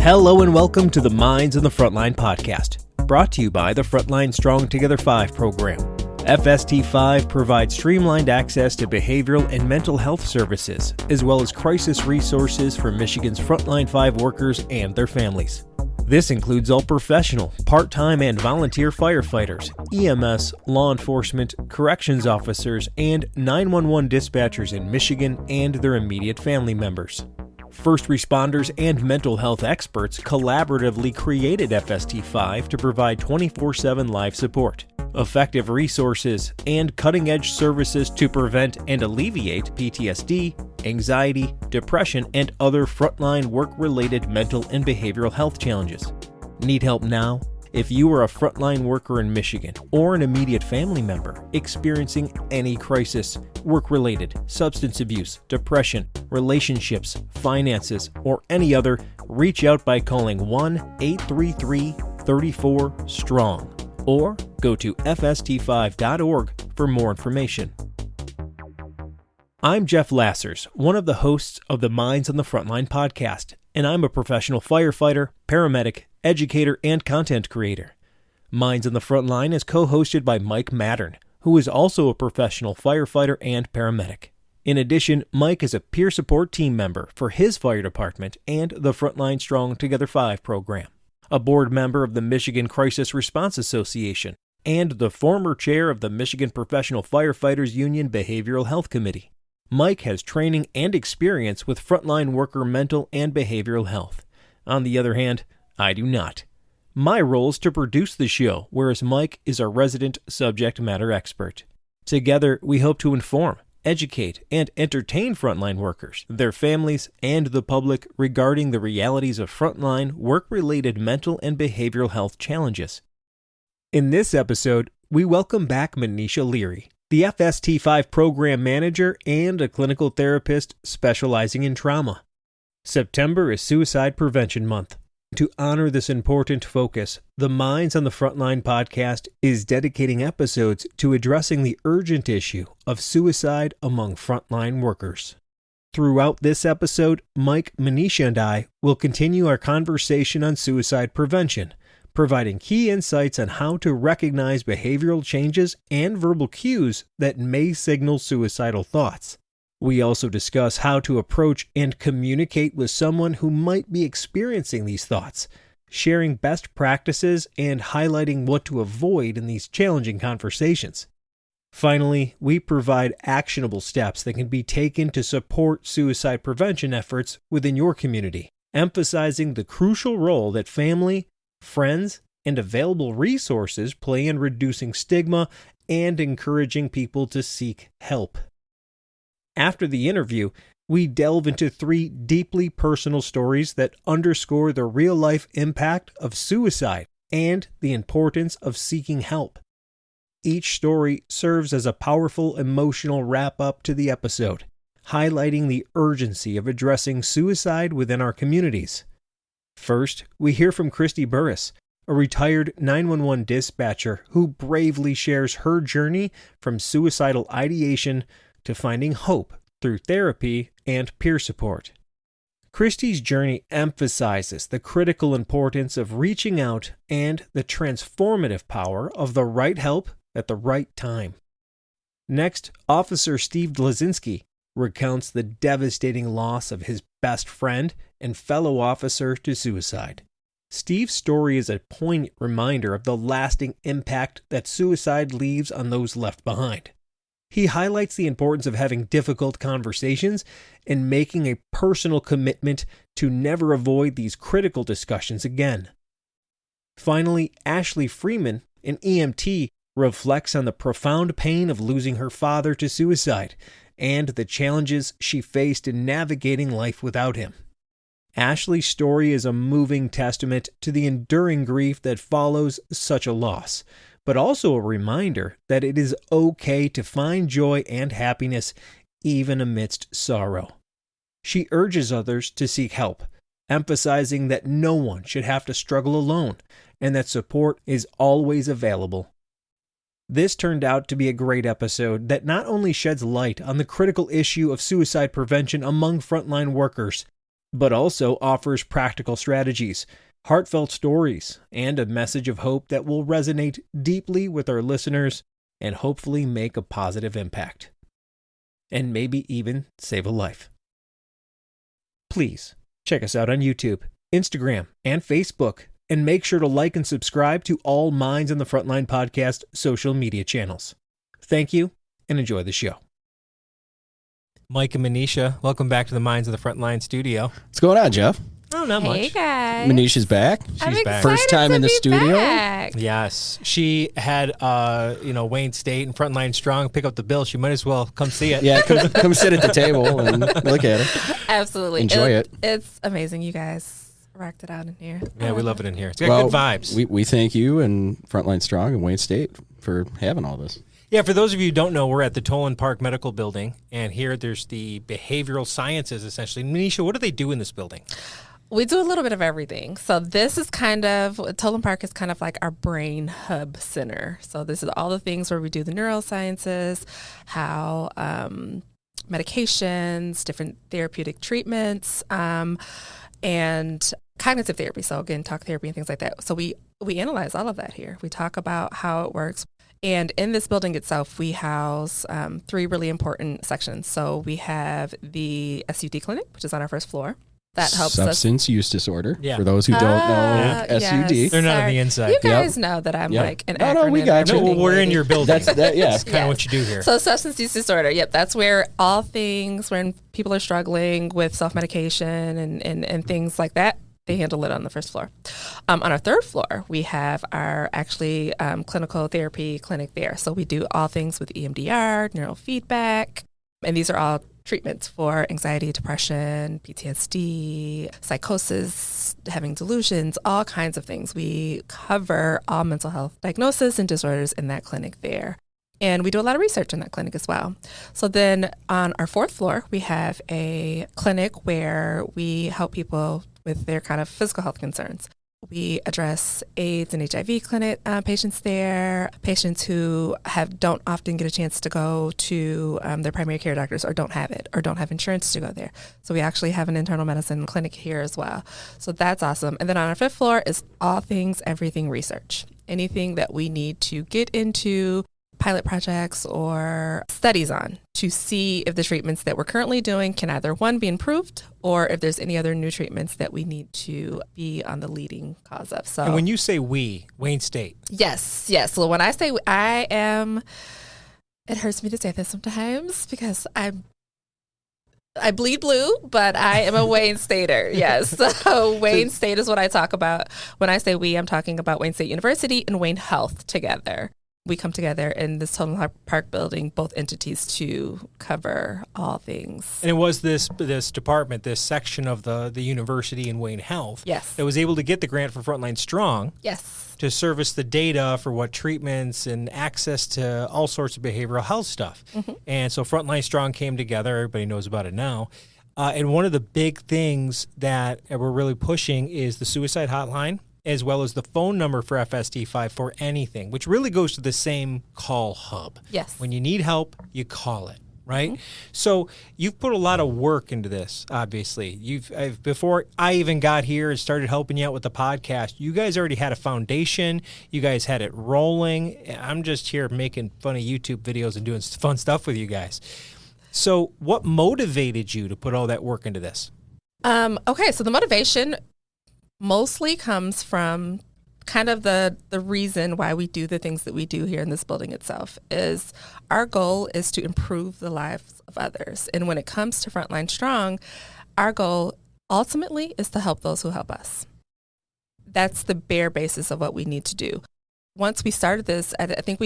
Hello and welcome to the Minds on the Frontline podcast, brought to you by the Frontline Strong Together 5 program. FST5 provides streamlined access to behavioral and mental health services, as well as crisis resources for Michigan's Frontline 5 workers and their families. This includes all professional, part-time, and volunteer firefighters, EMS, law enforcement, corrections officers, and 911 dispatchers in Michigan and their immediate family members. First responders and mental health experts collaboratively created FST5 to provide 24/7 live support, effective resources, and cutting-edge services to prevent and alleviate PTSD, anxiety, depression, and other frontline work-related mental and behavioral health challenges. Need help now? If you are a frontline worker in Michigan or an immediate family member experiencing any crisis, work-related, substance abuse, depression, relationships, finances, or any other, reach out by calling 1-833-34-STRONG or go to fst5.org for more information. I'm Jeff Lassers, one of the hosts of the Minds on the Frontline podcast, and I'm a professional firefighter, paramedic, educator, and content creator. Minds on the Frontline is co-hosted by Mike Mattern, who is also a professional firefighter and paramedic. In addition, Mike is a peer support team member for his fire department and the Frontline Strong Together 5 program, a board member of the Michigan Crisis Response Association, and the former chair of the Michigan Professional Firefighters Union Behavioral Health Committee. Mike has training and experience with frontline worker mental and behavioral health. On the other hand, I do not. My role is to produce the show, whereas Mike is our resident subject matter expert. Together, we hope to inform, educate, and entertain frontline workers, their families, and the public regarding the realities of frontline work-related mental and behavioral health challenges. In this episode, we welcome back Manisha Leary, the FST5 Program Manager and a clinical therapist specializing in trauma. September is Suicide Prevention Month. To honor this important focus, the Minds on the Frontline podcast is dedicating episodes to addressing the urgent issue of suicide among frontline workers. Throughout this episode, Mike, Manisha, and I will continue our conversation on suicide prevention, providing key insights on how to recognize behavioral changes and verbal cues that may signal suicidal thoughts. We also discuss how to approach and communicate with someone who might be experiencing these thoughts, sharing best practices and highlighting what to avoid in these challenging conversations. Finally, we provide actionable steps that can be taken to support suicide prevention efforts within your community, emphasizing the crucial role that family, friends, and available resources play in reducing stigma and encouraging people to seek help. After the interview, we delve into 3 deeply personal stories that underscore the real-life impact of suicide and the importance of seeking help. Each story serves as a powerful emotional wrap-up to the episode, highlighting the urgency of addressing suicide within our communities. First, we hear from Christy Burris, a retired 911 dispatcher who bravely shares her journey from suicidal ideation to finding hope through therapy and peer support. Christy's journey emphasizes the critical importance of reaching out and the transformative power of the right help at the right time. Next, Officer Steve Dlazinski recounts the devastating loss of his best friend and fellow officer to suicide. Steve's story is a poignant reminder of the lasting impact that suicide leaves on those left behind. He highlights the importance of having difficult conversations and making a personal commitment to never avoid these critical discussions again. Finally, Ashley Freeman, an EMT, reflects on the profound pain of losing her father to suicide and the challenges she faced in navigating life without him. Ashley's story is a moving testament to the enduring grief that follows such a loss, but also a reminder that it is okay to find joy and happiness even amidst sorrow. She urges others to seek help, emphasizing that no one should have to struggle alone and that support is always available. This turned out to be a great episode that not only sheds light on the critical issue of suicide prevention among frontline workers, but also offers practical strategies, heartfelt stories, and a message of hope that will resonate deeply with our listeners and hopefully make a positive impact. And maybe even save a life. Please check us out on YouTube, Instagram, and Facebook, and make sure to like and subscribe to all Minds on the Frontline podcast social media channels. Thank you, and enjoy the show. Mike and Manisha, welcome back to the Minds of the Frontline studio. What's going on, Jeff? Oh, not much. Hey, guys. Manisha's back. I'm back. First time in the studio. Back. Yes. She had, Wayne State and Frontline Strong pick up the bill. She might as well come see it. Yeah, come sit at the table and look at it. Absolutely. Enjoy it. It's amazing. You guys rocked it out in here. Yeah, we love it in here. It's got good vibes. We thank you and Frontline Strong and Wayne State for having all this. Yeah, for those of you who don't know, we're at the Tolan Park Medical Building, and here there's the behavioral sciences, essentially. Manisha, what do they do in this building? We do a little bit of everything. So this is Tolan Park is kind of like our brain hub center. So this is all the things where we do the neurosciences, how medications, different therapeutic treatments, and cognitive therapy. So again, talk therapy and things like that. So we analyze all of that here. We talk about how it works. And in this building itself, we house three really important sections. So we have the SUD clinic, which is on our first floor. That helps Substance use disorder. Yeah. For those who don't know SUD. Yes. They're not on the inside. You guys know that I'm like an acronym. No, we got you. No, we're in your building. That's kind kind of what you do here. So substance use disorder. Yep. That's where all things when people are struggling with self-medication and things like that, they handle it on the first floor. On our third floor, we have our clinical therapy clinic there. So we do all things with EMDR, neurofeedback, and these are all treatments for anxiety, depression, PTSD, psychosis, having delusions, all kinds of things. We cover all mental health diagnoses and disorders in that clinic there. And we do a lot of research in that clinic as well. So then on our fourth floor, we have a clinic where we help people with their kind of physical health concerns. We address AIDS and HIV patients there, patients who don't often get a chance to go to their primary care doctors or don't have it or don't have insurance to go there. So we actually have an internal medicine clinic here as well. So that's awesome. And then on our fifth floor is all things, everything research. Anything that we need to get into pilot projects or studies on to see if the treatments that we're currently doing can either, one, be improved, or if there's any other new treatments that we need to be on the leading cause of. So, and when you say we, Wayne State. Yes. So when I say I am, it hurts me to say this sometimes because I bleed blue, but I am a Wayne Stater. Yes. So Wayne State is what I talk about. When I say we, I'm talking about Wayne State University and Wayne Health together. We come together in this Tolan Park building, both entities, to cover all things. And it was this department, this section of the university in Wayne Health, yes, that was able to get the grant for Frontline Strong, yes, to service the data for what treatments and access to all sorts of behavioral health stuff. Mm-hmm. And so Frontline Strong came together. Everybody knows about it now. And one of the big things that we're really pushing is the suicide hotline, as well as the phone number for FST5 for anything, which really goes to the same call hub. Yes. When you need help, you call it, right? Mm-hmm. So you've put a lot of work into this, obviously. Before I even got here and started helping you out with the podcast, you guys already had a foundation. You guys had it rolling. I'm just here making fun of YouTube videos and doing fun stuff with you guys. So what motivated you to put all that work into this? Okay, so the motivation mostly comes from kind of the reason why we do the things that we do here in this building itself is our goal is to improve the lives of others. And when it comes to Frontline Strong, our goal ultimately is to help those who help us. That's the bare basis of what we need to do. Once we started this, I think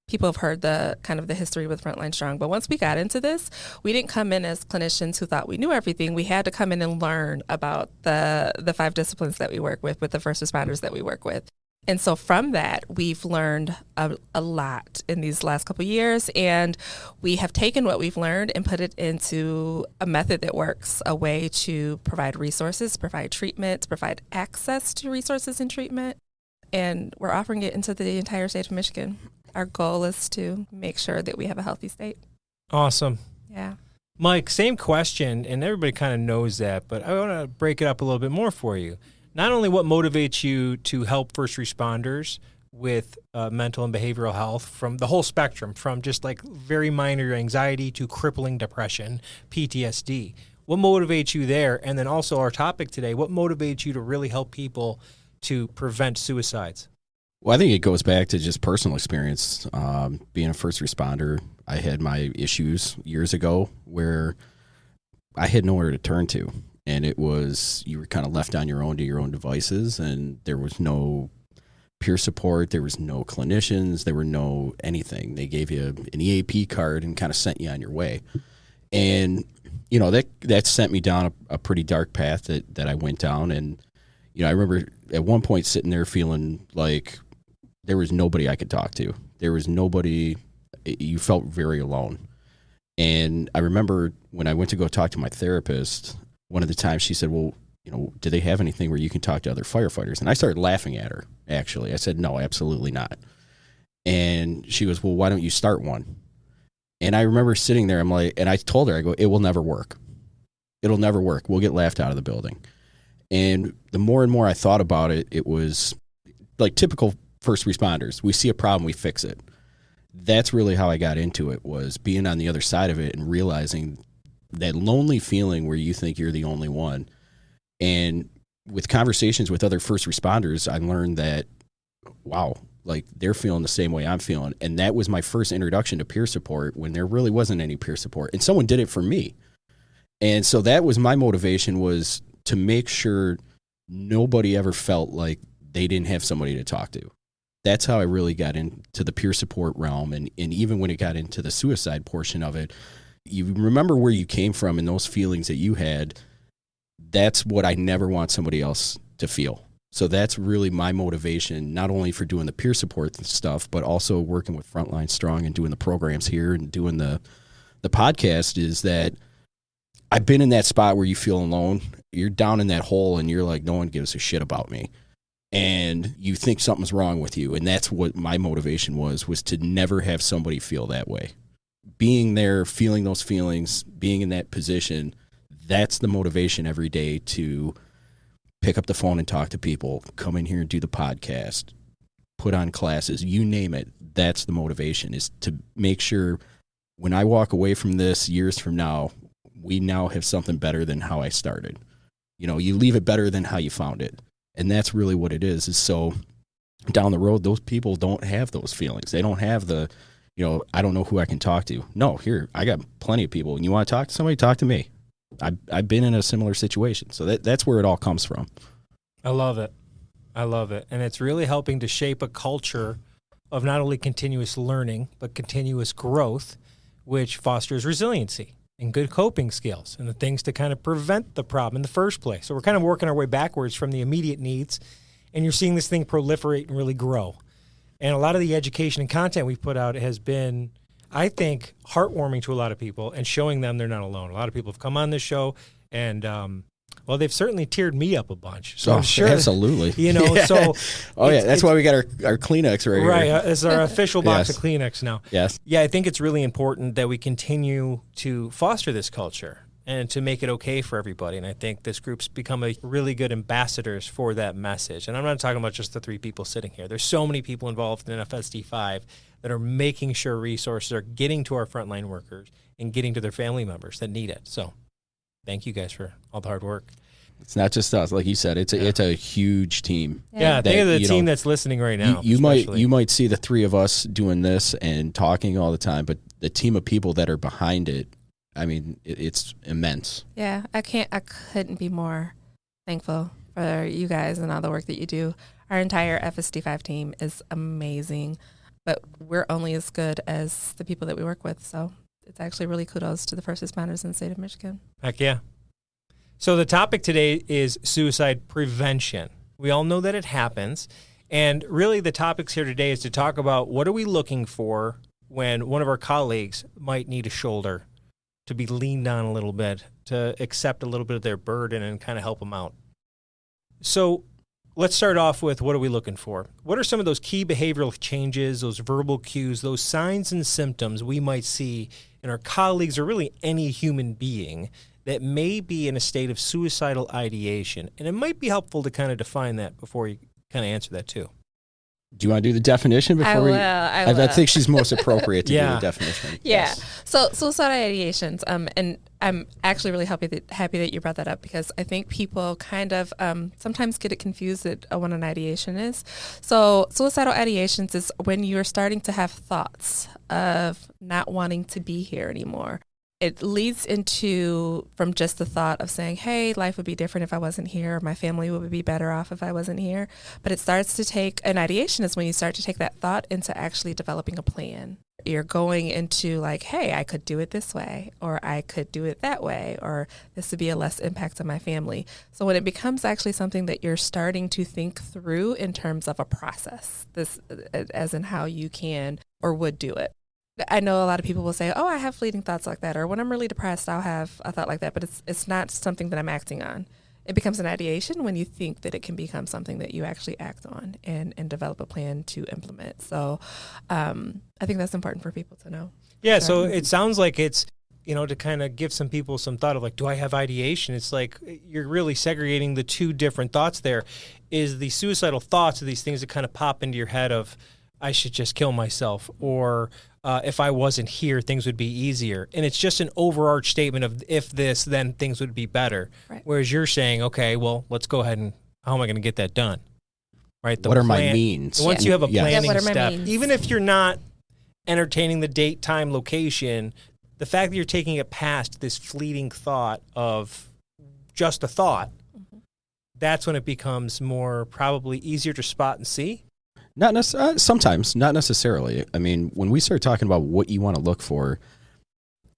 people have heard the kind of the history with Frontline Strong, but once we got into this, we didn't come in as clinicians who thought we knew everything. We had to come in and learn about the 5 disciplines that we work with the first responders that we work with. And so from that, we've learned a lot in these last couple of years, and we have taken what we've learned and put it into a method that works, a way to provide resources, provide treatment, provide access to resources and treatment, and we're offering it into the entire state of Michigan. Our goal is to make sure that we have a healthy state. Awesome. Yeah. Mike, same question, and everybody kind of knows that, but I want to break it up a little bit more for you. Not only what motivates you to help first responders with mental and behavioral health from the whole spectrum, from just like very minor anxiety to crippling depression, PTSD. What motivates you there? And then also our topic today, what motivates you to really help people to prevent suicides? Well, I think it goes back to just personal experience. Being a first responder, I had my issues years ago where I had nowhere to turn to. And it was, you were kind of left on your own to your own devices, and there was no peer support. There was no clinicians. There were no anything. They gave you an EAP card and kind of sent you on your way. And, you know, that sent me down a pretty dark path that I went down. And, you know, I remember at one point sitting there feeling like there was nobody I could talk to. There was nobody, you felt very alone. And I remember when I went to go talk to my therapist, one of the times she said, well, you know, do they have anything where you can talk to other firefighters? And I started laughing at her, actually. I said, no, absolutely not. And she goes, well, why don't you start one? And I remember sitting there, I'm like, and I told her, I go, it will never work. It'll never work. We'll get laughed out of the building. And the more and more I thought about it, it was like typical first responders. We see a problem, we fix it. That's really how I got into it, was being on the other side of it and realizing that lonely feeling where you think you're the only one. And with conversations with other first responders, I learned that, wow, like they're feeling the same way I'm feeling. And that was my first introduction to peer support, when there really wasn't any peer support. And someone did it for me. And so that was my motivation, was to make sure nobody ever felt like they didn't have somebody to talk to. That's how I really got into the peer support realm. And even when it got into the suicide portion of it, you remember where you came from and those feelings that you had. That's what I never want somebody else to feel. So that's really my motivation, not only for doing the peer support stuff, but also working with Frontline Strong and doing the programs here and doing the podcast, is that I've been in that spot where you feel alone. You're down in that hole and you're like, no one gives a shit about me. And you think something's wrong with you. And that's what my motivation was to never have somebody feel that way. Being there, feeling those feelings, being in that position, that's the motivation every day to pick up the phone and talk to people, come in here and do the podcast, put on classes, you name it. That's the motivation, is to make sure when I walk away from this years from now, we now have something better than how I started. You know, you leave it better than how you found it. And that's really what it is so down the road, those people don't have those feelings. They don't have the, you know, I don't know who I can talk to. No, here, I got plenty of people. And you want to talk to somebody, talk to me. I've been in a similar situation. So that's where it all comes from. I love it. I love it. And it's really helping to shape a culture of not only continuous learning, but continuous growth, which fosters resiliency and good coping skills and the things to kind of prevent the problem in the first place. So we're kind of working our way backwards from the immediate needs, and you're seeing this thing proliferate and really grow. And a lot of the education and content we've put out has been, I think, heartwarming to a lot of people and showing them they're not alone. A lot of people have come on this show and, well, they've certainly teared me up a bunch. So I'm sure, absolutely. You know, yeah. so. Oh, yeah. That's why we got our Kleenex right here. Right. This is our official box Yes. of Kleenex now. Yes. Yeah, I think it's really important that we continue to foster this culture and to make it okay for everybody. And I think this group's become a really good ambassadors for that message. And I'm not talking about just the three people sitting here. There's so many people involved in FST5 that are making sure resources are getting to our frontline workers and getting to their family members that need it. So thank you guys for all the hard work. It's not just us, like you said. It's a huge team. Yeah, think of the team that's listening right now. You might see the three of us doing this and talking all the time, but the team of people that are behind it, I mean, it's immense. Yeah, I couldn't be more thankful for you guys and all the work that you do. Our entire FST5 team is amazing, but we're only as good as the people that we work with. So it's actually really kudos to the first responders in the state of Michigan. Heck yeah. So the topic today is suicide prevention. We all know that it happens. And really the topics here today is to talk about what are we looking for when one of our colleagues might need a shoulder to be leaned on a little bit, to accept a little bit of their burden and kind of help them out. So let's start off with, what are we looking for? What are some of those key behavioral changes, those verbal cues, those signs and symptoms we might see in our colleagues or really any human being that may be in a state of suicidal ideation? And it might be helpful to kind of define that before you kind of answer that too. Do you want to do the definition before we? I will. I think she's most appropriate to do Yeah. the definition. Yeah. Yes. So suicidal ideations, and I'm actually really happy that you brought that up, because I think people kind of sometimes get it confused at what an ideation is. So suicidal ideations is when you're starting to have thoughts of not wanting to be here anymore. It leads into from just the thought of saying, hey, life would be different if I wasn't here. My family would be better off if I wasn't here. But it starts to take, an ideation is when you start to take that thought into actually developing a plan. You're going into like, hey, I could do it this way, or I could do it that way, or this would be a less impact on my family. So when it becomes actually something that you're starting to think through in terms of a process, this as in how you can or would do it. I know a lot of people will say, oh, I have fleeting thoughts like that, or when I'm really depressed, I'll have a thought like that, but it's not something that I'm acting on. It becomes an ideation when you think that it can become something that you actually act on and develop a plan to implement. So I think that's important for people to know. Yeah, so it sounds like it's, to kind of give some people some thought of like, do I have ideation? It's like you're really segregating the two different thoughts there. Is the suicidal thoughts are these things that kind of pop into your head of, I should just kill myself, or if I wasn't here, things would be easier. And it's just an overarch statement of, if this, then things would be better. Right. Whereas you're saying, okay, well, let's go ahead and how am I going to get that done? Right. What are my means? Once you have a planning what are my step, means? even if you're not entertaining the date, time, location, the fact that you're taking it past this fleeting thought of just a thought, that's when it becomes more probably easier to spot and see. Sometimes, not necessarily. I mean, when we start talking about what you want to look for,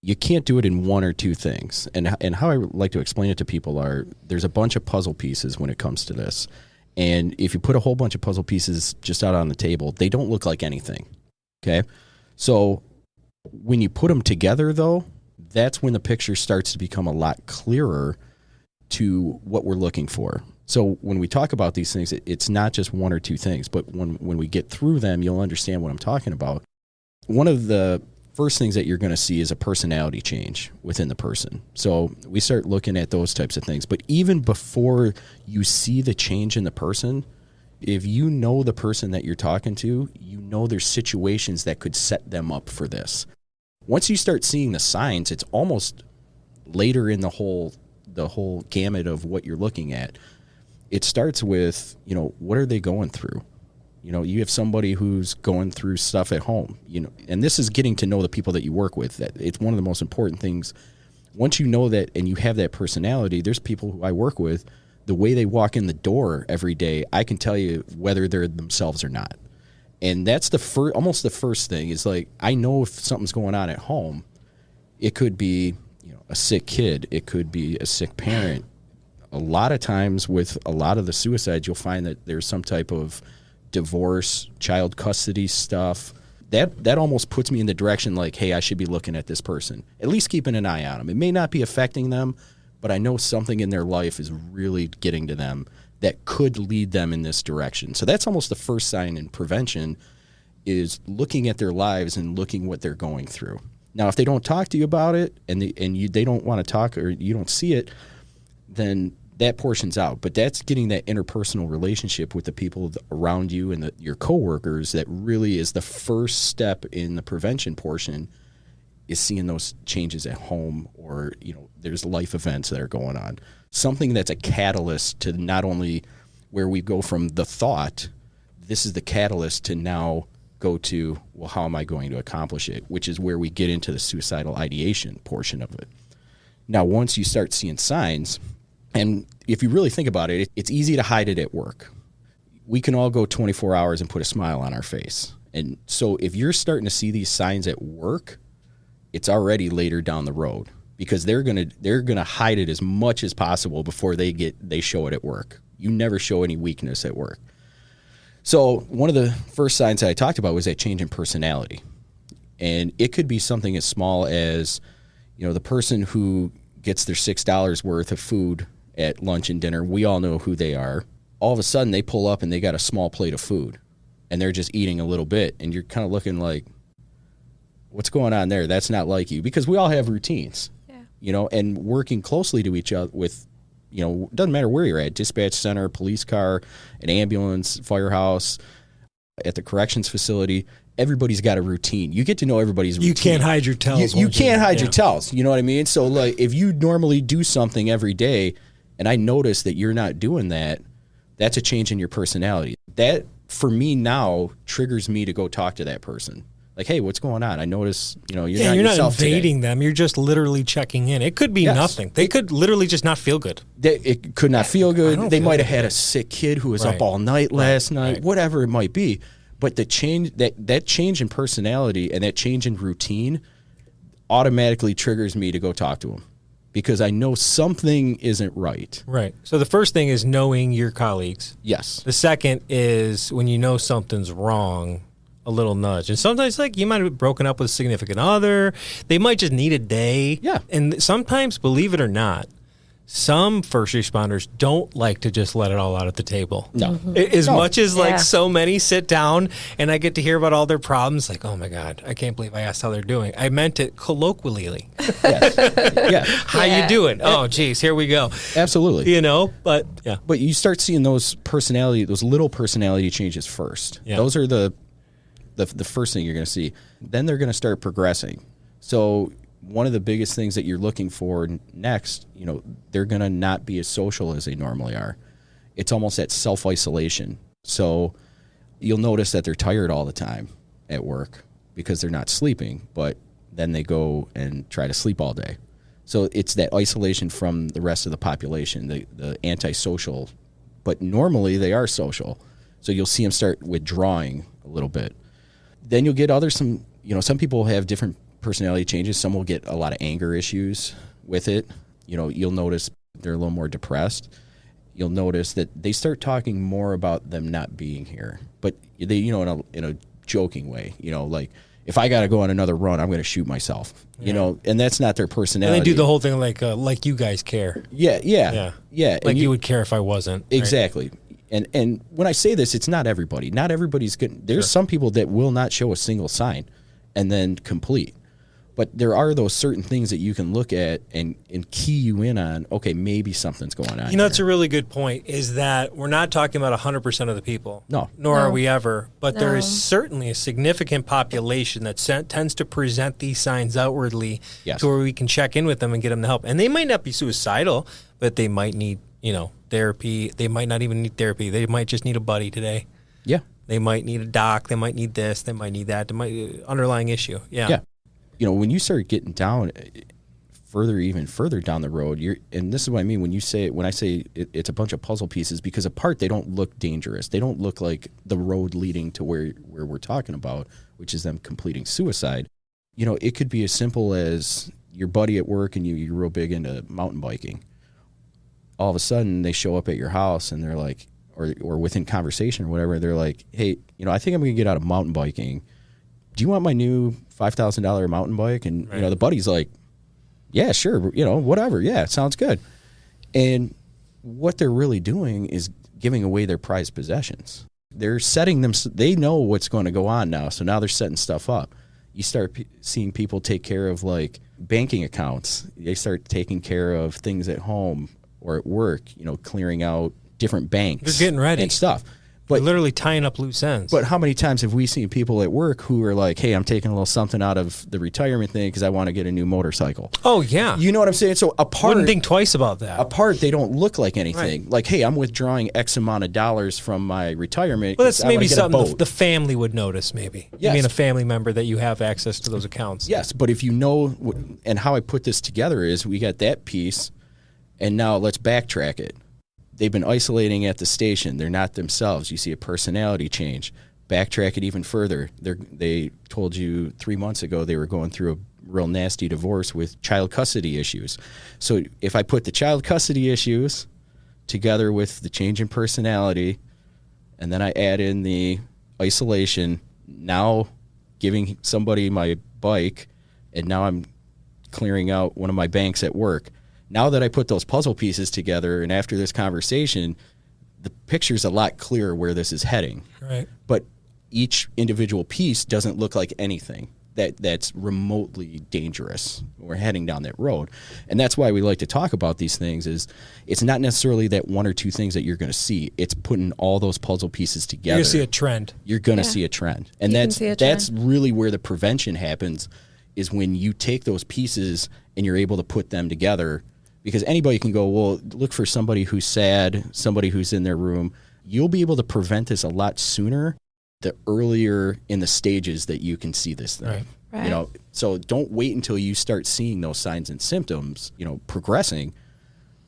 you can't do it in one or two things. And how I like to explain it to people are, there's a bunch of puzzle pieces when it comes to this. And if you put a whole bunch of puzzle pieces just out on the table, they don't look like anything. Okay? So when you put them together, though, that's when the picture starts to become a lot clearer to what we're looking for. So when we talk about these things, it's not just one or two things, but when we get through them, you'll understand what I'm talking about. One of the first things that you're going to see is a personality change within the person. So we start looking at those types of things. But even before you see the change in the person, if you know the person that you're talking to, you know there's situations that could set them up for this. Once you start seeing the signs, it's almost later in the whole gamut of what you're looking at. It starts with, what are they going through? You have somebody who's going through stuff at home, and this is getting to know the people that you work with. That it's one of the most important things. Once you know that and you have that personality, there's people who I work with, the way they walk in the door every day, I can tell you whether they're themselves or not. And that's almost the first thing is like, I know if something's going on at home. It could be, a sick kid. It could be a sick parent. A lot of times with a lot of the suicides, you'll find that there's some type of divorce, child custody stuff. That almost puts me in the direction like, hey, I should be looking at this person, at least keeping an eye on them. It may not be affecting them, but I know something in their life is really getting to them that could lead them in this direction. So that's almost the first sign in prevention, is looking at their lives and looking what they're going through. Now, if they don't talk to you about it and they don't want to talk, or you don't see it, then that portion's out. But that's getting that interpersonal relationship with the people around you and your coworkers that really is the first step in the prevention portion, is seeing those changes at home, or there's life events that are going on. Something that's a catalyst to not only where we go from the thought, this is the catalyst to now go to, well, how am I going to accomplish it? Which is where we get into the suicidal ideation portion of it. Now, once you start seeing signs, and if you really think about it, it's easy to hide it at work. We can all go 24 hours and put a smile on our face. And so if you're starting to see these signs at work, it's already later down the road, because they're gonna hide it as much as possible before they show it at work. You never show any weakness at work. So one of the first signs that I talked about was that change in personality. And it could be something as small as, the person who gets their $6 worth of food at lunch and dinner. We all know who they are. all of a sudden they pull up and they got a small plate of food and they're just eating a little bit. And you're kind of looking like, what's going on there? That's not like you, because we all have routines, and working closely to each other with, doesn't matter where you're at, dispatch center, police car, an ambulance, firehouse, at the corrections facility. Everybody's got a routine. You get to know everybody's routine. You can't hide your tells. You can't hide your tells. You know what I mean? So like, if you normally do something every day and I notice that you're not doing that, that's a change in your personality. That, for me now, triggers me to go talk to that person. Like, hey, what's going on? I notice, you're not invading them. You're just literally checking in. It could be nothing. They could literally just not feel good. It could not feel good. They might have had a sick kid who was up all night last night, whatever it might be. But the change, that change in personality and that change in routine automatically triggers me to go talk to them, because I know something isn't right. Right. So the first thing is knowing your colleagues. Yes. The second is when you know something's wrong, a little nudge. And sometimes, like, you might have broken up with a significant other. They might just need a day. Yeah. And sometimes, believe it or not, some first responders don't like to just let it all out at the table. No. As much as like so many sit down and I get to hear about all their problems, like, oh my God, I can't believe I asked how they're doing. I meant it colloquially. Yes. How you doing? Oh, geez, here we go. Absolutely. But But you start seeing those little personality changes first. Yeah. Those are the first thing you're going to see. Then they're going to start progressing. So one of the biggest things that you're looking for next, they're going to not be as social as they normally are. It's almost that self-isolation. So you'll notice that they're tired all the time at work because they're not sleeping, but then they go and try to sleep all day. So it's that isolation from the rest of the population, the antisocial, but normally they are social. So you'll see them start withdrawing a little bit. Then you'll get some people have different personality changes. Some will get a lot of anger issues with it. You'll notice they're a little more depressed. You'll notice that they start talking more about them not being here, but they, in a joking way, like, if I got to go on another run, I'm going to shoot myself, and that's not their personality. And they do the whole thing like you guys care. Yeah. Like you would care if I wasn't. Exactly. Right? And when I say this, it's not everybody. Not everybody's good. There's some people that will not show a single sign and then complete. But there are those certain things that you can look at and key you in on, okay, maybe something's going on. That's a really good point, is that we're not talking about 100% of the people. No. Nor are we ever. But there is certainly a significant population that tends to present these signs outwardly to where we can check in with them and get them the help. And they might not be suicidal, but they might need, therapy. They might not even need therapy. They might just need a buddy today. Yeah. They might need a doc. They might need this. They might need that. They might underlying issue. Yeah. When you start getting down even further down the road, and this is what I mean when I say it's a bunch of puzzle pieces, because apart they don't look dangerous. They don't look like the road leading to where we're talking about, which is them completing suicide. It could be as simple as your buddy at work and you're real big into mountain biking. All of a sudden they show up at your house and they're like, or within conversation or whatever, they're like, hey, I think I'm going to get out of mountain biking. Do you want my new $5,000 mountain bike? And, the buddy's like, yeah, sure. Whatever. Yeah, it sounds good. And what they're really doing is giving away their prized possessions. They're setting them, they know what's going to go on now. So now they're setting stuff up. You start seeing people take care of like banking accounts. They start taking care of things at home or at work, clearing out different banks. They're getting ready. And stuff. But literally tying up loose ends. But how many times have we seen people at work who are like, hey, I'm taking a little something out of the retirement thing because I want to get a new motorcycle? Oh, yeah. You know what I'm saying? So wouldn't think twice about that. Apart, they don't look like anything. Right. Like, hey, I'm withdrawing X amount of dollars from my retirement. Well, that's maybe something the family would notice, maybe. Yes. I mean, a family member that you have access to those accounts. Yes, but if and how I put this together is we got that piece, and now let's backtrack it. They've been isolating at the station. They're not themselves. You see a personality change. Backtrack it even further. They told you 3 months ago they were going through a real nasty divorce with child custody issues. So if I put the child custody issues together with the change in personality, and then I add in the isolation, now giving somebody my bike, and now I'm clearing out one of my banks at work. Now that I put those puzzle pieces together, and after this conversation, the picture's a lot clearer where this is heading. Right. But each individual piece doesn't look like anything that's remotely dangerous. We're heading down that road. And that's why we like to talk about these things is it's not necessarily that one or two things that you're going to see. It's putting all those puzzle pieces together. You're going to see a trend. You're going to see a trend. And that's really where the prevention happens is when you take those pieces and you're able to put them together. Because anybody can go, well, look for somebody who's sad, somebody who's in their room. You'll be able to prevent this a lot sooner the earlier in the stages that you can see this thing. Right. You know, so don't wait until you start seeing those signs and symptoms, you know, progressing.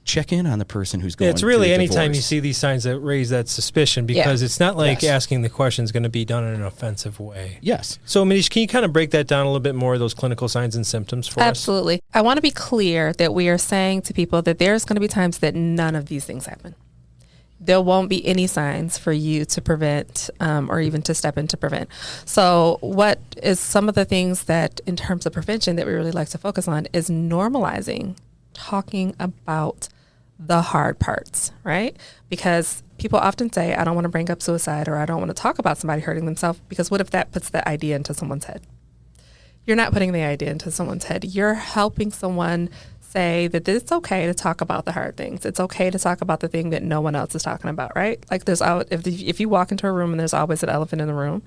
Check in on the person who's going it's really through anytime divorce. you see these signs that raise that suspicion because it's not like asking the question is going to be done in an offensive way. Yes. So, Manisha, can you kind of break that down a little bit more, those clinical signs and symptoms for us? Absolutely. I want to be clear that we are saying to people that there's going to be times that none of these things happen. There won't be any signs for you to prevent or even to step in to prevent. So what is some of the things that in terms of prevention that we really like to focus on is normalizing talking about the hard parts, right? Because people often say, I don't want to bring up suicide or I don't want to talk about somebody hurting themselves because what if that puts that idea into someone's head? You're not putting the idea into someone's head. You're helping someone say that it's okay to talk about the hard things. It's okay to talk about the thing that no one else is talking about, right? Like if you walk into a room and there's always an elephant in the room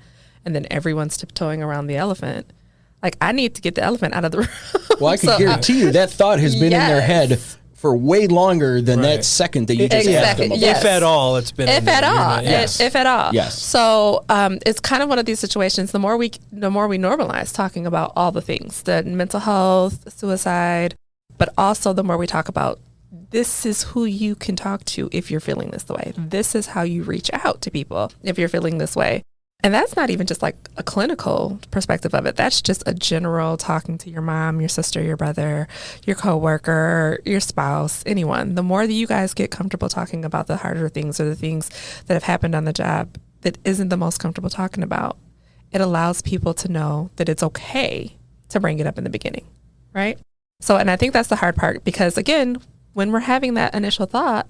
and then everyone's tiptoeing around the elephant, like I need to get the elephant out of the room. Well, I can guarantee you that thought has been in their head for way longer than that second that you just asked them about. If at all, it's been. If at all. Yes. If at all. Yes. So it's kind of one of these situations, the more we normalize talking about all the things, the mental health, suicide, but also the more we talk about this is who you can talk to if you're feeling this way. This is how you reach out to people if you're feeling this way. And that's not even just like a clinical perspective of it. That's just a general talking to your mom, your sister, your brother, your coworker, your spouse, anyone. The more that you guys get comfortable talking about the harder things or the things that have happened on the job that isn't the most comfortable talking about, it allows people to know that it's okay to bring it up in the beginning, right? So, and I think that's the hard part because, again, when we're having that initial thought,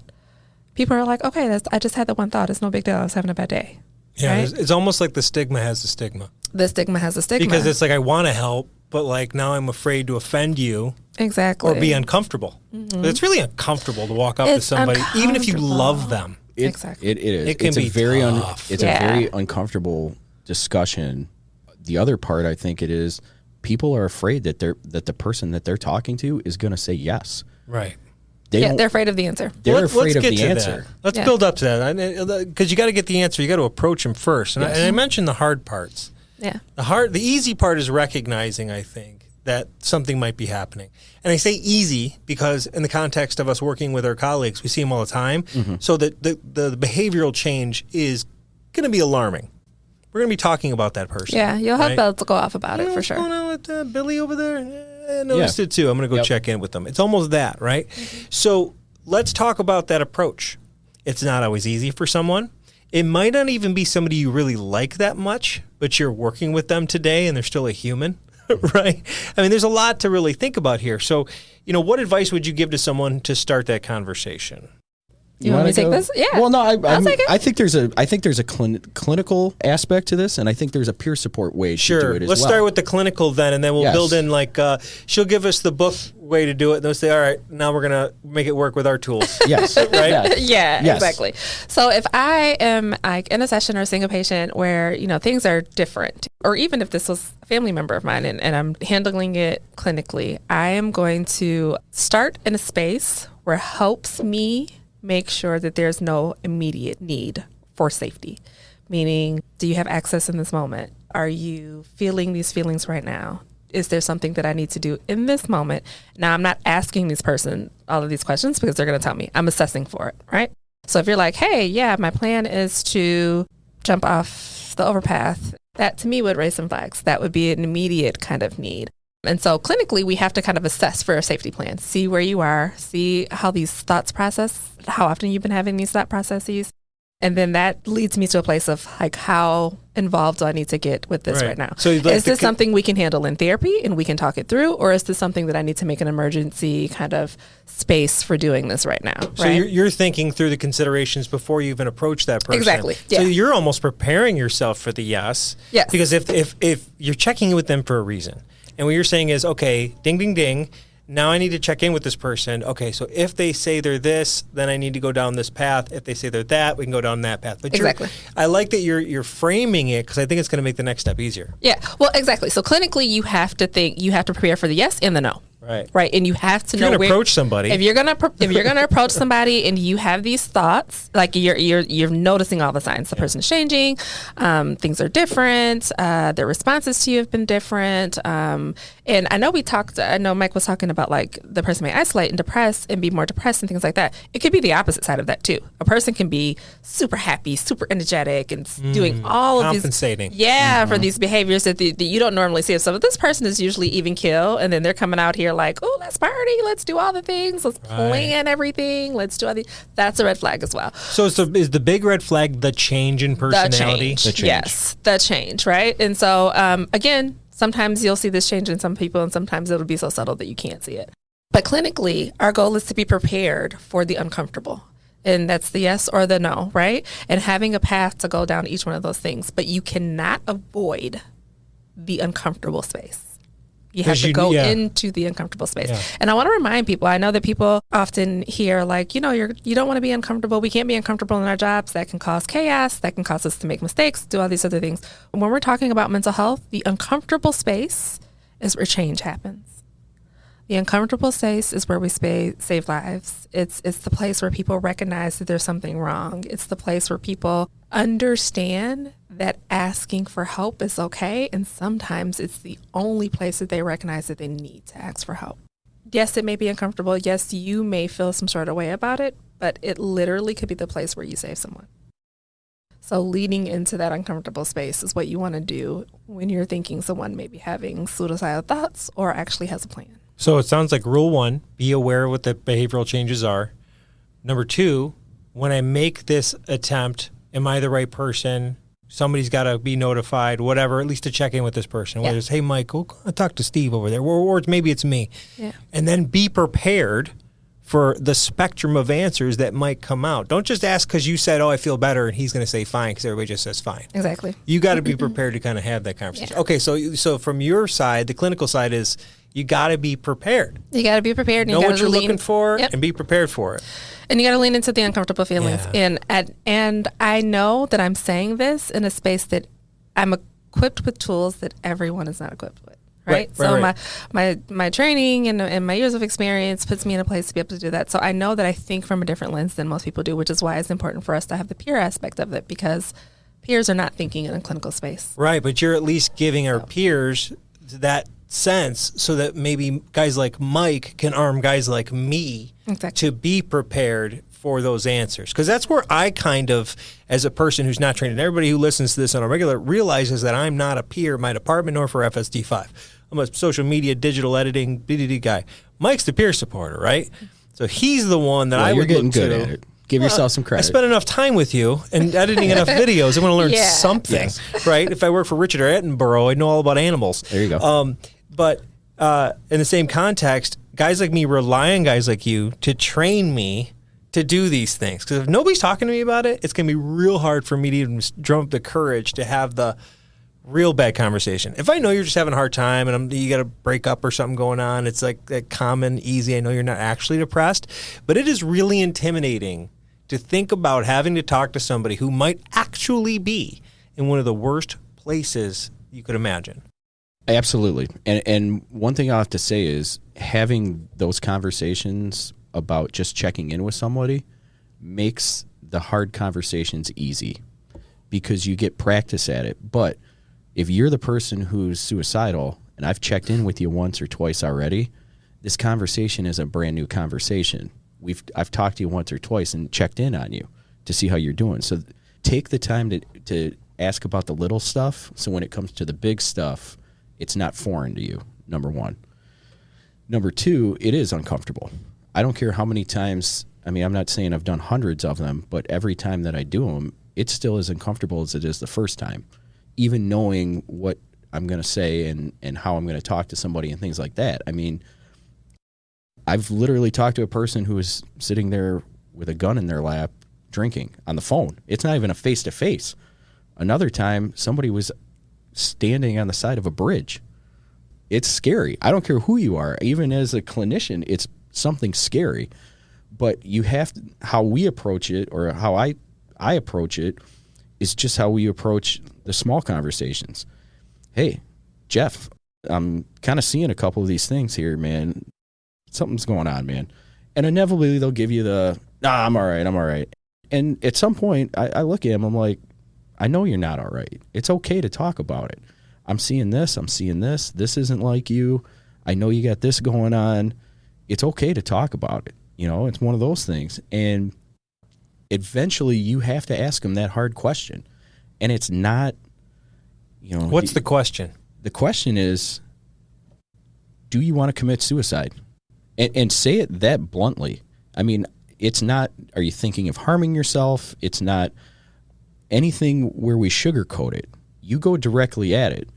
people are like, okay, I just had that one thought. It's no big deal. I was having a bad day. Yeah, right? It's almost like the stigma has a stigma. The stigma has a stigma. Because it's like, I want to help, but like now I'm afraid to offend you. Exactly. Or be uncomfortable. Mm-hmm. It's really uncomfortable to walk up to somebody, even if you love them. Exactly. It is. It can be tough. It's a very uncomfortable discussion. The other part, I think it is, people are afraid that the person that they're talking to is going to say yes. Right. They're afraid of the answer. They're afraid of the answer. Let's build up to that because you got to get the answer. You got to approach them first. And, I mentioned the hard parts. Yeah. The easy part is recognizing, I think, that something might be happening. And I say easy because in the context of us working with our colleagues, we see them all the time. Mm-hmm. So that the behavioral change is going to be alarming. We're going to be talking about that person. Yeah, you'll have bells to go off about it for sure. What's going on with Billy over there? I noticed it too. I'm going to go check in with them. It's almost that, right? Mm-hmm. So let's talk about that approach. It's not always easy for someone. It might not even be somebody you really like that much, but you're working with them today and they're still a human, right? I mean, there's a lot to really think about here. So, what advice would you give to someone to start that conversation? You want me to take this? Yeah. Well, no, I'll take it. I think there's a clinical aspect to this, and I think there's a peer support way to do it as well. Let's start with the clinical then, and then we'll build in she'll give us the book way to do it, and they'll say, all right, now we're gonna make it work with our tools. Yes. Right. Yeah. Exactly. So if I am in a session or seeing a patient where things are different, or even if this was a family member of mine and I'm handling it clinically, I am going to start in a space where it helps me make sure that there's no immediate need for safety. Meaning, do you have access in this moment? Are you feeling these feelings right now? Is there something that I need to do in this moment? Now, I'm not asking this person all of these questions because they're going to tell me. I'm assessing for it, right? So if you're like, hey, yeah, my plan is to jump off the overpath, that to me would raise some flags. That would be an immediate kind of need. And so clinically, we have to kind of assess for a safety plan, see where you are, see how these thoughts process, how often you've been having these thought processes, And then that leads me to a place of like, how involved do I need to get with this right now? So is this something we can handle in therapy and we can talk it through? Or is this something that I need to make an emergency kind of space for doing this right now? So you're thinking through the considerations before you even approach that person. Exactly. Yeah. So you're almost preparing yourself for the yes. Yes. Because if you're checking in with them for a reason, and what you're saying is, okay, ding, ding, ding, now I need to check in with this person. Okay, so if they say they're this, then I need to go down this path. If they say they're that, we can go down that path. But exactly. I like that you're framing it, because I think it's going to make the next step easier. Yeah, well, exactly. So clinically, you have to prepare for the yes and the no. Right. And you have to know where approach somebody. If you're gonna approach somebody and you have these thoughts, like you're noticing all the signs. The person is changing, things are different, their responses to you have been different. And I know Mike was talking about like the person may isolate and depress and be more depressed and things like that. It could be the opposite side of that too. A person can be super happy, super energetic, and doing all of compensating. For these behaviors that you don't normally see. So this person is usually even keel, and then they're coming out here like, oh, let's party, let's do all the things, let's plan everything, let's do all the. That's a red flag as well. So is the big red flag the change in personality? The change. Yes, the change, right? And so again, sometimes you'll see this change in some people, and sometimes it'll be so subtle that you can't see it. But clinically, our goal is to be prepared for the uncomfortable. And that's the yes or the no, right? And having a path to go down each one of those things. But you cannot avoid the uncomfortable space. You have to go into the uncomfortable space. Yeah. And I want to remind people, I know that people often hear like, you don't want to be uncomfortable. We can't be uncomfortable in our jobs. That can cause chaos. That can cause us to make mistakes, do all these other things. When we're talking about mental health, the uncomfortable space is where change happens. The uncomfortable space is where we save lives. It's the place where people recognize that there's something wrong. It's the place where people understand that asking for help is okay, and sometimes it's the only place that they recognize that they need to ask for help. Yes, it may be uncomfortable. Yes, you may feel some sort of way about it, but it literally could be the place where you save someone. So leading into that uncomfortable space is what you want to do when you're thinking someone may be having suicidal thoughts or actually has a plan. So it sounds like rule 1, be aware of what the behavioral changes are. Number 2, when I make this attempt, am I the right person? Somebody's got to be notified, whatever, at least to check in with this person. Whether it's, hey, Mike, go talk to Steve over there, or maybe it's me. Yeah. And then be prepared for the spectrum of answers that might come out. Don't just ask because you said, oh, I feel better, and he's going to say fine because everybody just says fine. Exactly. You got to be prepared to kind of have that conversation. Yeah. Okay, so from your side, the clinical side is you got to be prepared. You got to be prepared. And know what you're looking for and be prepared for it. And you got to lean into the uncomfortable feelings. Yeah. And I know that I'm saying this in a space that I'm equipped with tools that everyone is not equipped with. Right. So my training and my years of experience puts me in a place to be able to do that. So I know that I think from a different lens than most people do, which is why it's important for us to have the peer aspect of it, because peers are not thinking in a clinical space. Right. But you're at least giving our peers that sense so that maybe guys like Mike can arm guys like me to be prepared for those answers. Because that's where I kind of, as a person who's not trained, and everybody who listens to this on a regular realizes that I'm not a peer in my department nor for FST5. I'm a social media, digital editing, BDD guy. Mike's the peer supporter, right? So he's the one that I would getting look good to. At it. Give yourself some credit. I spent enough time with you and editing enough videos. I want to learn something, right? If I work for Richard or Attenborough, I know all about animals. There you go. But in the same context, guys like me rely on guys like you to train me to do these things. Because if nobody's talking to me about it, it's going to be real hard for me to even drum up the courage to have the real bad conversation. If I know you're just having a hard time and you got a breakup or something going on, it's like that common, easy, I know you're not actually depressed, but it is really intimidating to think about having to talk to somebody who might actually be in one of the worst places you could imagine. Absolutely. And one thing I'll have to say is having those conversations about just checking in with somebody makes the hard conversations easy because you get practice at it. But if you're the person who's suicidal and I've checked in with you once or twice already, this conversation is a brand new conversation. I've talked to you once or twice and checked in on you to see how you're doing. So take the time to ask about the little stuff. So when it comes to the big stuff, it's not foreign to you, number one. Number two, it is uncomfortable. I don't care how many times, I mean, I'm not saying I've done hundreds of them, but every time that I do them, it's still as uncomfortable as it is the first time. Even knowing what I'm going to say and how I'm going to talk to somebody and things like that. I mean, I've literally talked to a person who was sitting there with a gun in their lap drinking on the phone. It's not even a face-to-face. Another time, somebody was standing on the side of a bridge. It's scary. I don't care who you are. Even as a clinician, it's something scary. But you have to, how we approach it, or how I approach it, is just how we approach the small conversations. Hey, Jeff, I'm kind of seeing a couple of these things here, man. Something's going on, man. And inevitably, they'll give you the, nah, I'm all right. And at some point, I look at him, I'm like, I know you're not all right. It's okay to talk about it. I'm seeing this. This isn't like you. I know you got this going on. It's okay to talk about it. You know, it's one of those things. And eventually you have to ask them that hard question. And it's not, you know. What's the question? The question is, do you want to commit suicide? And say it that bluntly. I mean, it's not, are you thinking of harming yourself? It's not anything where we sugarcoat it. You go directly at it.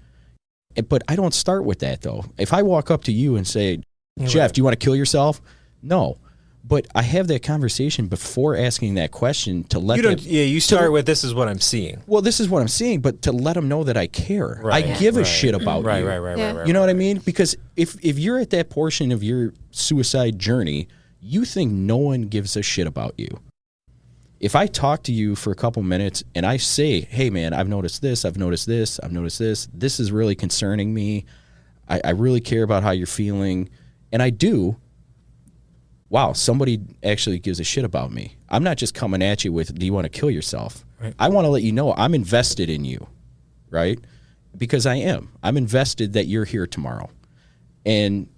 But I don't start with that, though. If I walk up to you and say, Jeff, do you want to kill yourself? No. But I have that conversation before asking that question to let them. You start with, this is what I'm seeing. Well, this is what I'm seeing, but to let them know that I care. Right. I give a shit about you. Right. You know what I mean? Because if you're at that portion of your suicide journey, you think no one gives a shit about you. If I talk to you for a couple minutes and I say, hey, man, I've noticed this, this is really concerning me. I really care about how you're feeling. And I do. Wow, somebody actually gives a shit about me. I'm not just coming at you with, do you want to kill yourself? Right. I want to let you know I'm invested in you, right? Because I am. I'm invested that you're here tomorrow. And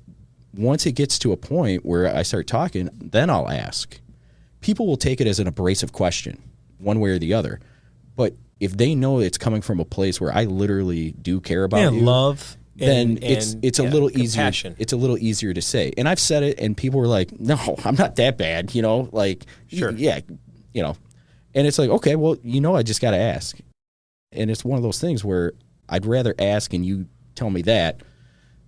once it gets to a point where I start talking, then I'll ask. People will take it as an abrasive question, one way or the other. But if they know it's coming from a place where I literally do care about you, love, then it's a little easier. It's a little easier to say. And I've said it, and people were like, "No, I'm not that bad," you know, like, sure, yeah, you know. And it's like, okay, well, you know, I just got to ask. And it's one of those things where I'd rather ask and you tell me that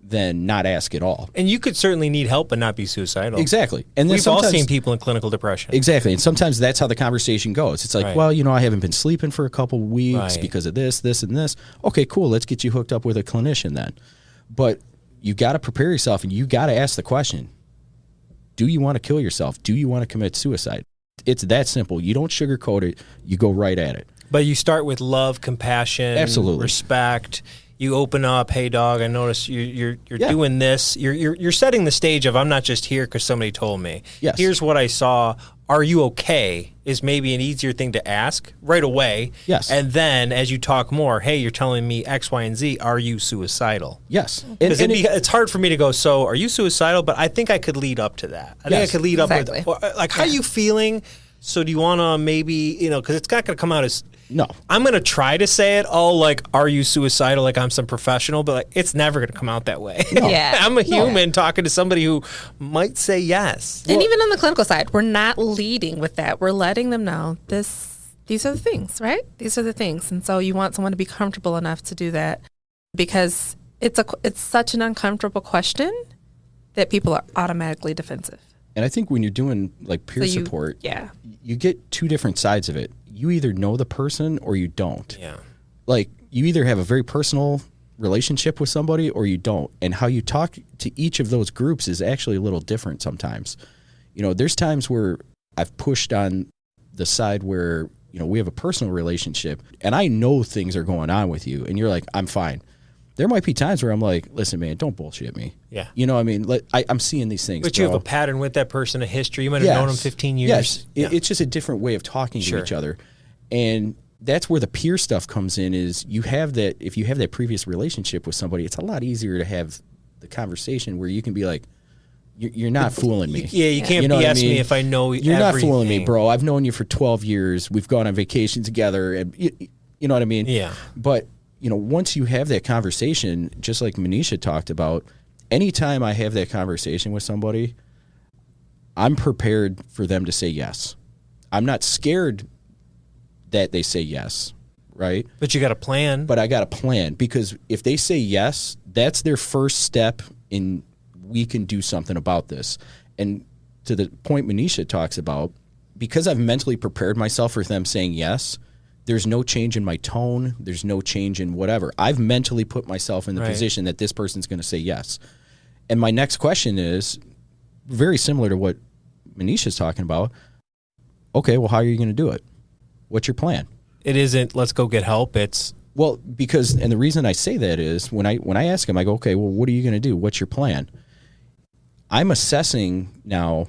than not ask at all. And you could certainly need help and not be suicidal. Exactly. And then we've all seen people in clinical depression. Exactly. And sometimes that's how the conversation goes. It's like, well, you know, I haven't been sleeping for a couple weeks because of this, and this. Okay, cool. Let's get you hooked up with a clinician then. But you got to prepare yourself, and you got to ask the question, do you want to kill yourself? Do you want to commit suicide? It's that simple. You don't sugarcoat it. You go right at it. But you start with love, compassion, absolutely, respect. You open up, hey dog, I notice you're doing this. You're setting the stage of, I'm not just here because somebody told me. Yes. Here's what I saw. Are you okay? Is maybe an easier thing to ask right away. Yes. And then as you talk more, hey, you're telling me X, Y, and Z. Are you suicidal? Yes. Because it's hard for me to go, so are you suicidal? But I think I could lead up to that. I think I could lead up with, like, how are you feeling? So do you want to maybe, you know, because it's not going to come out as, no. I'm going to try to say it all like, are you suicidal? Like I'm some professional, but like, it's never going to come out that way. No. Yeah. I'm a human talking to somebody who might say yes. And even on the clinical side, we're not leading with that. We're letting them know these are the things, right? These are the things. And so you want someone to be comfortable enough to do that because it's such an uncomfortable question that people are automatically defensive. And I think when you're doing like peer support, you get two different sides of it. You either know the person or you don't. Yeah. Like you either have a very personal relationship with somebody or you don't. And how you talk to each of those groups is actually a little different sometimes. You know, there's times where I've pushed on the side where, you know, we have a personal relationship and I know things are going on with you and you're like, I'm fine. There might be times where I'm like, listen, man, don't bullshit me. Yeah. You know what I mean? Like, I'm seeing these things. But you have a pattern with that person, a history. You might have known them 15 years. Yes. Yeah. It's just a different way of talking to each other. And that's where the peer stuff comes in is you have that, if you have that previous relationship with somebody, it's a lot easier to have the conversation where you can be like, you're not fooling me. Yeah, you can't BS me if I know you're not fooling me, bro. I've known you for 12 years. We've gone on vacation together. And you know what I mean? Yeah. But you know, once you have that conversation, just like Manisha talked about, anytime I have that conversation with somebody, I'm prepared for them to say yes. I'm not scared that they say yes, right? But you got a plan. But I got a plan, because if they say yes, that's their first step in we can do something about this. And to the point Manisha talks about, because I've mentally prepared myself for them saying yes, there's no change in my tone. There's no change in whatever. I've mentally put myself in the position that this person's going to say yes. And my next question is very similar to what Manisha's talking about. Okay, well, how are you going to do it? What's your plan? It isn't, let's go get help. It's, well, because, and the reason I say that is when I ask him, I go, okay, well, what are you going to do? What's your plan? I'm assessing now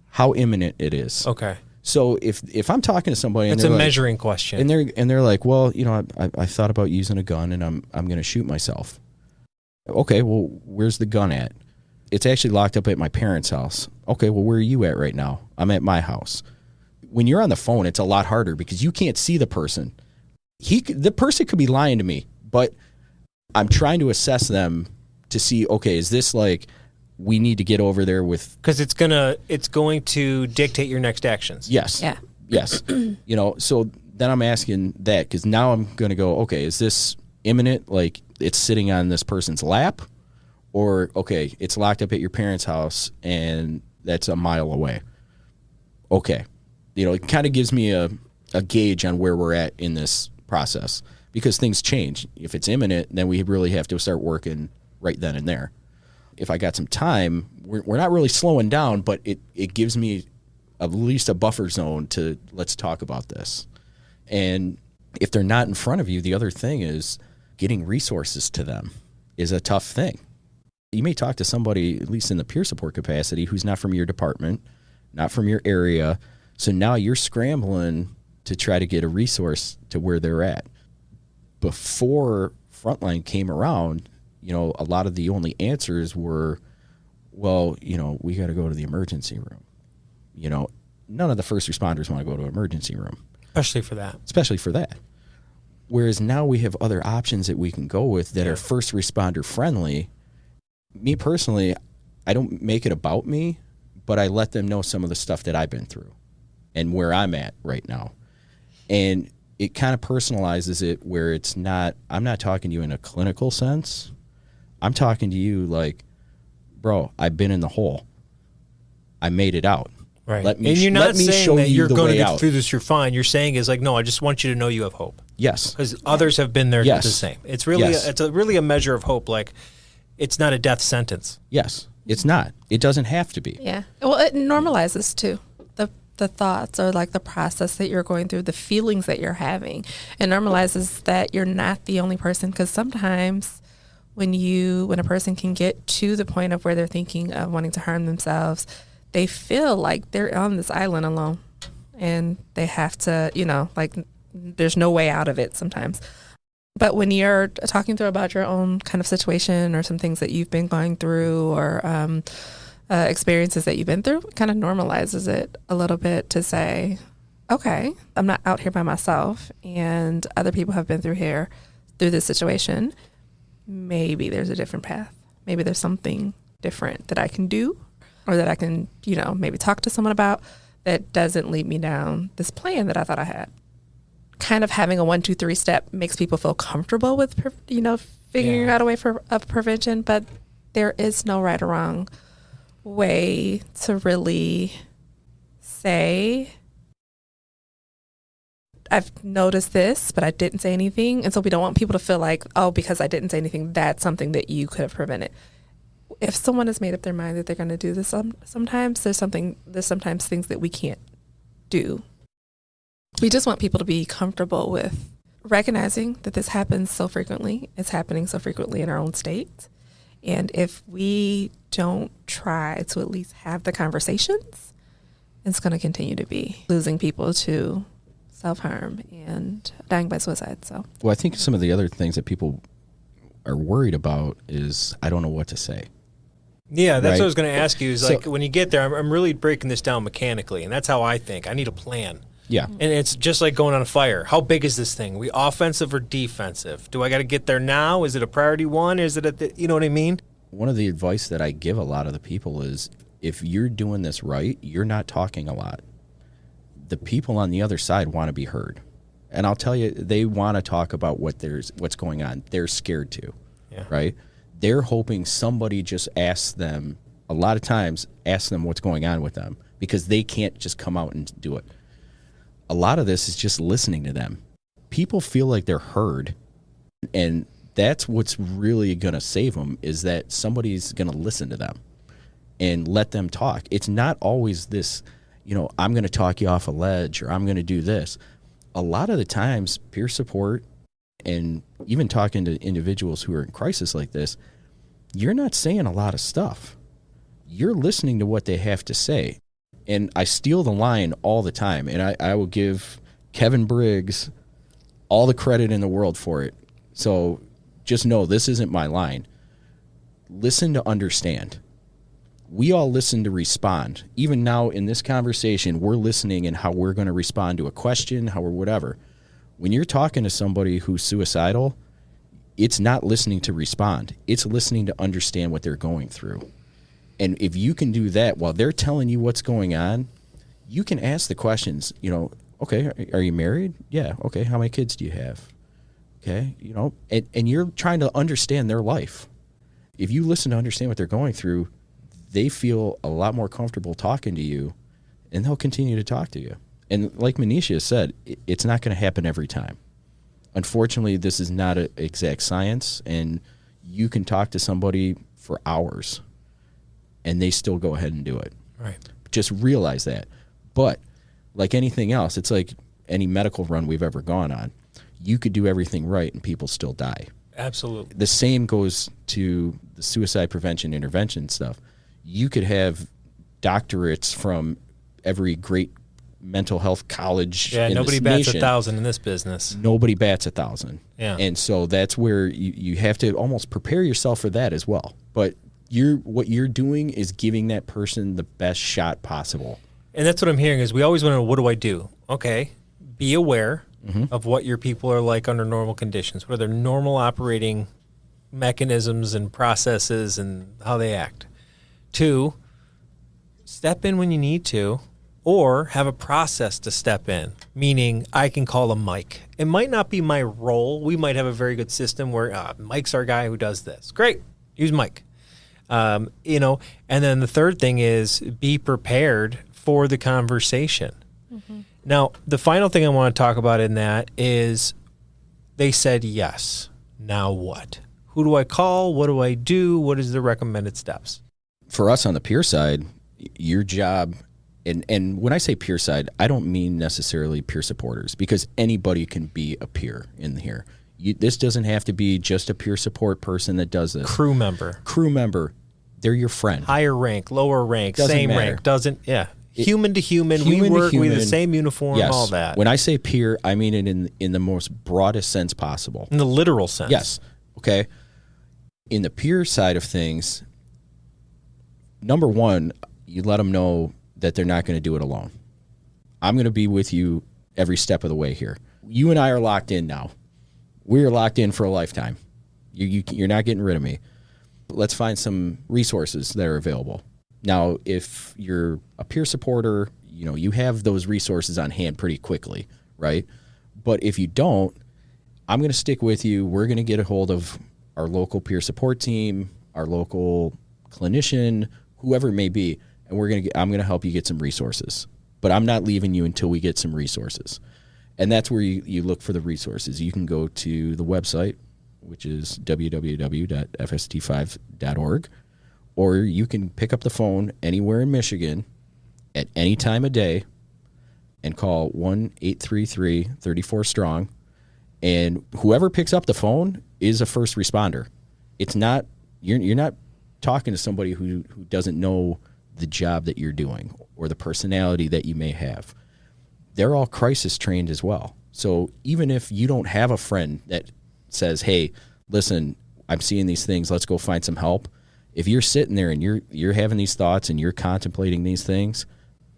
how imminent it is. okay. So if I'm talking to somebody, and It's a they're like, measuring question. and they're like, well, you know, I thought about using a gun, and I'm going to shoot myself. Okay, well, where's the gun at? It's actually locked up at my parents' house. Okay, well, where are you at right now? I'm at my house. When you're on the phone, it's a lot harder because you can't see the person. The person could be lying to me, but I'm trying to assess them to see, okay, is this like we need to get over there with... Because it's going to dictate your next actions. Yes. Yeah. Yes. You know, so then I'm asking that, because now I'm going to go, okay, is this imminent? Like it's sitting on this person's lap? Or, okay, it's locked up at your parents' house and that's a mile away. Okay. You know, it kind of gives me a gauge on where we're at in this process, because things change. If it's imminent, then we really have to start working right then and there. If I got some time, we're not really slowing down, but it gives me at least a buffer zone to let's talk about this. And if they're not in front of you, the other thing is getting resources to them is a tough thing. You may talk to somebody, at least in the peer support capacity, who's not from your department, not from your area. So now you're scrambling to try to get a resource to where they're at. Before Frontline came around, you know, a lot of the only answers were, well, you know, we got to go to the emergency room. You know, none of the first responders want to go to an emergency room. Especially for that. Especially for that. Whereas now we have other options that we can go with that are first responder friendly. Me personally, I don't make it about me, but I let them know some of the stuff that I've been through and where I'm at right now. And it kind of personalizes it where it's not, I'm not talking to you in a clinical sense. I'm talking to you like, bro, I've been in the hole. I made it out. Right. Let me, and you're not saying that you're going to get out. through this, you're fine. You're saying is like, no, I just want you to know you have hope. Yes. Because others have been there the same. It's really, Yes. really a measure of hope. Like, it's not a death sentence. Yes. It's not. It doesn't have to be. Yeah. Well, it normalizes too. The thoughts or like the process that you're going through, the feelings that you're having. It normalizes that you're not the only person, because sometimes when a person can get to the point of where they're thinking of wanting to harm themselves, they feel like they're on this island alone and they have to, you know, like there's no way out of it sometimes. But when you're talking through about your own kind of situation or some things that you've been going through or experiences that you've been through, it kind of normalizes it a little bit to say, okay, I'm not out here by myself and other people have been through this situation. Maybe there's a different path. Maybe there's something different that I can do or that I can, you know, maybe talk to someone about that doesn't lead me down this plan that I thought I had. Kind of having a 1, 2, 3 step makes people feel comfortable with, you know, figuring out a way of prevention, but there is no right or wrong way to really say, I've noticed this, but I didn't say anything. And so we don't want people to feel like, oh, because I didn't say anything, that's something that you could have prevented. If someone has made up their mind that they're going to do this, sometimes there's sometimes things that we can't do. We just want people to be comfortable with recognizing that this happens so frequently. It's happening so frequently in our own state. And if we don't try to at least have the conversations, it's going to continue to be losing people to self-harm and dying by suicide. So, well, I think some of the other things that people are worried about is I don't know what to say. Yeah, that's right? what I was going to ask you. Is like when you get there, I'm really breaking this down mechanically, and that's how I think. I need a plan. Yeah. And it's just like going on a fire. How big is this thing? Are we offensive or defensive? Do I got to get there now? Is it a priority one? Is it you know what I mean? One of the advice that I give a lot of the people is if you're doing this right, you're not talking a lot. the people on the other side want to be heard. And I'll tell you, they want to talk about what's going on. They're scared to, right? They're hoping somebody just asks them, a lot of times, asks them what's going on with them, because they can't just come out and do it. A lot of this is just listening to them. People feel like they're heard, and that's what's really going to save them, is that somebody's going to listen to them and let them talk. It's not always this, I'm going to talk you off a ledge, or I'm going to do this. A lot of the times, peer support and even talking to individuals who are in crisis like this, you're not saying a lot of stuff. You're listening to what they have to say. And I steal the line all the time, and I will give Kevin Briggs all the credit in the world for it. So just know this isn't my line. Listen to understand. We all listen to respond. Even now in this conversation, we're listening and how we're going to respond to a question, how or whatever. When you're talking to somebody who's suicidal, it's not listening to respond. It's listening to understand what they're going through. And if you can do that while they're telling you what's going on, you can ask the questions, okay, are you married? Yeah. Okay. How many kids do you have? Okay. And you're trying to understand their life. If you listen to understand what they're going through, they feel a lot more comfortable talking to you, and they'll continue to talk to you. And like Manisha said, it's not going to happen every time. Unfortunately, this is not an exact science, and you can talk to somebody for hours and they still go ahead and do it. Right. Just realize that. But like anything else, it's like any medical run we've ever gone on. You could do everything right and people still die. Absolutely. The same goes to the suicide prevention intervention stuff. You could have doctorates from every great mental health college in nobody this bats nation. 1,000 in this business. Nobody bats 1,000. Yeah. And so that's where you have to almost prepare yourself for that as well. But what you're doing is giving that person the best shot possible. And that's what I'm hearing is we always want to know, what do I do? Okay, be aware of what your people are like under normal conditions. What are their normal operating mechanisms and processes and how they act. 2, step in when you need to, or have a process to step in, meaning I can call a Mike. It might not be my role. We might have a very good system where Mike's our guy who does this. Great, use Mike. And then the third thing is be prepared for the conversation. Mm-hmm. Now, the final thing I want to talk about in that is they said yes. Now what? Who do I call? What do I do? What is the recommended steps? For us on the peer side, your job, and when I say peer side, I don't mean necessarily peer supporters, because anybody can be a peer in here. This doesn't have to be just a peer support person that does this. Crew member. They're your friend. Higher rank, lower rank, Doesn't same matter. rank. Human to human. We work with the same uniform, yes. All that. When I say peer, I mean it in the most broadest sense possible. In the literal sense. Yes. Okay. In the peer side of things, number one, you let them know that they're not going to do it alone. I'm going to be with you every step of the way here. You and I are locked in now. We are locked in for a lifetime. You're not getting rid of me. Let's find some resources that are available. Now, if you're a peer supporter, you have those resources on hand pretty quickly, right? But if you don't, I'm going to stick with you. We're going to get a hold of our local peer support team, our local clinician, whoever it may be, and I'm going to help you get some resources. But I'm not leaving you until we get some resources. And that's where you look for the resources. You can go to the website, which is www.fst5.org, or you can pick up the phone anywhere in Michigan at any time of day and call 1-833-34-STRONG. And whoever picks up the phone is a first responder. It's not you're not talking to somebody who doesn't know the job that you're doing or the personality that you may have. They're all crisis trained as well. So even if you don't have a friend that says, hey, listen, I'm seeing these things, let's go find some help. If you're sitting there and you're having these thoughts and you're contemplating these things,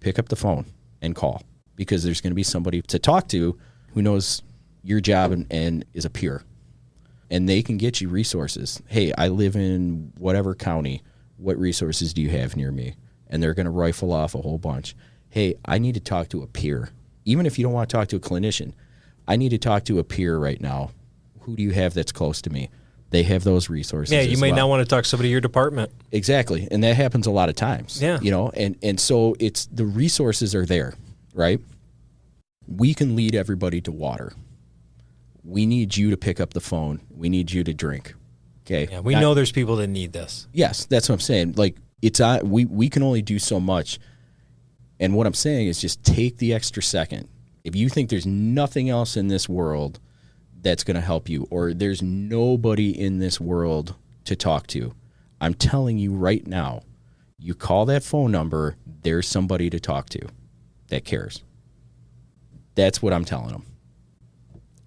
pick up the phone and call, because there's going to be somebody to talk to who knows your job and is a peer. And they can get you resources. Hey, I live in whatever county. What resources do you have near me? And they're going to rifle off a whole bunch. Hey, I need to talk to a peer. Even if you don't want to talk to a clinician, I need to talk to a peer right now. Who do you have that's close to me? They have those resources. Yeah, you may not want to talk to somebody in your department. Exactly. And that happens a lot of times. Yeah. And so it's the resources are there, right? We can lead everybody to water. We need you to pick up the phone. We need you to drink. Okay. Yeah, we know there's people that need this. Yes, that's what I'm saying. Like we can only do so much. And what I'm saying is just take the extra second. If you think there's nothing else in this world that's going to help you, or there's nobody in this world to talk to, I'm telling you right now, you call that phone number, there's somebody to talk to that cares. That's what I'm telling them.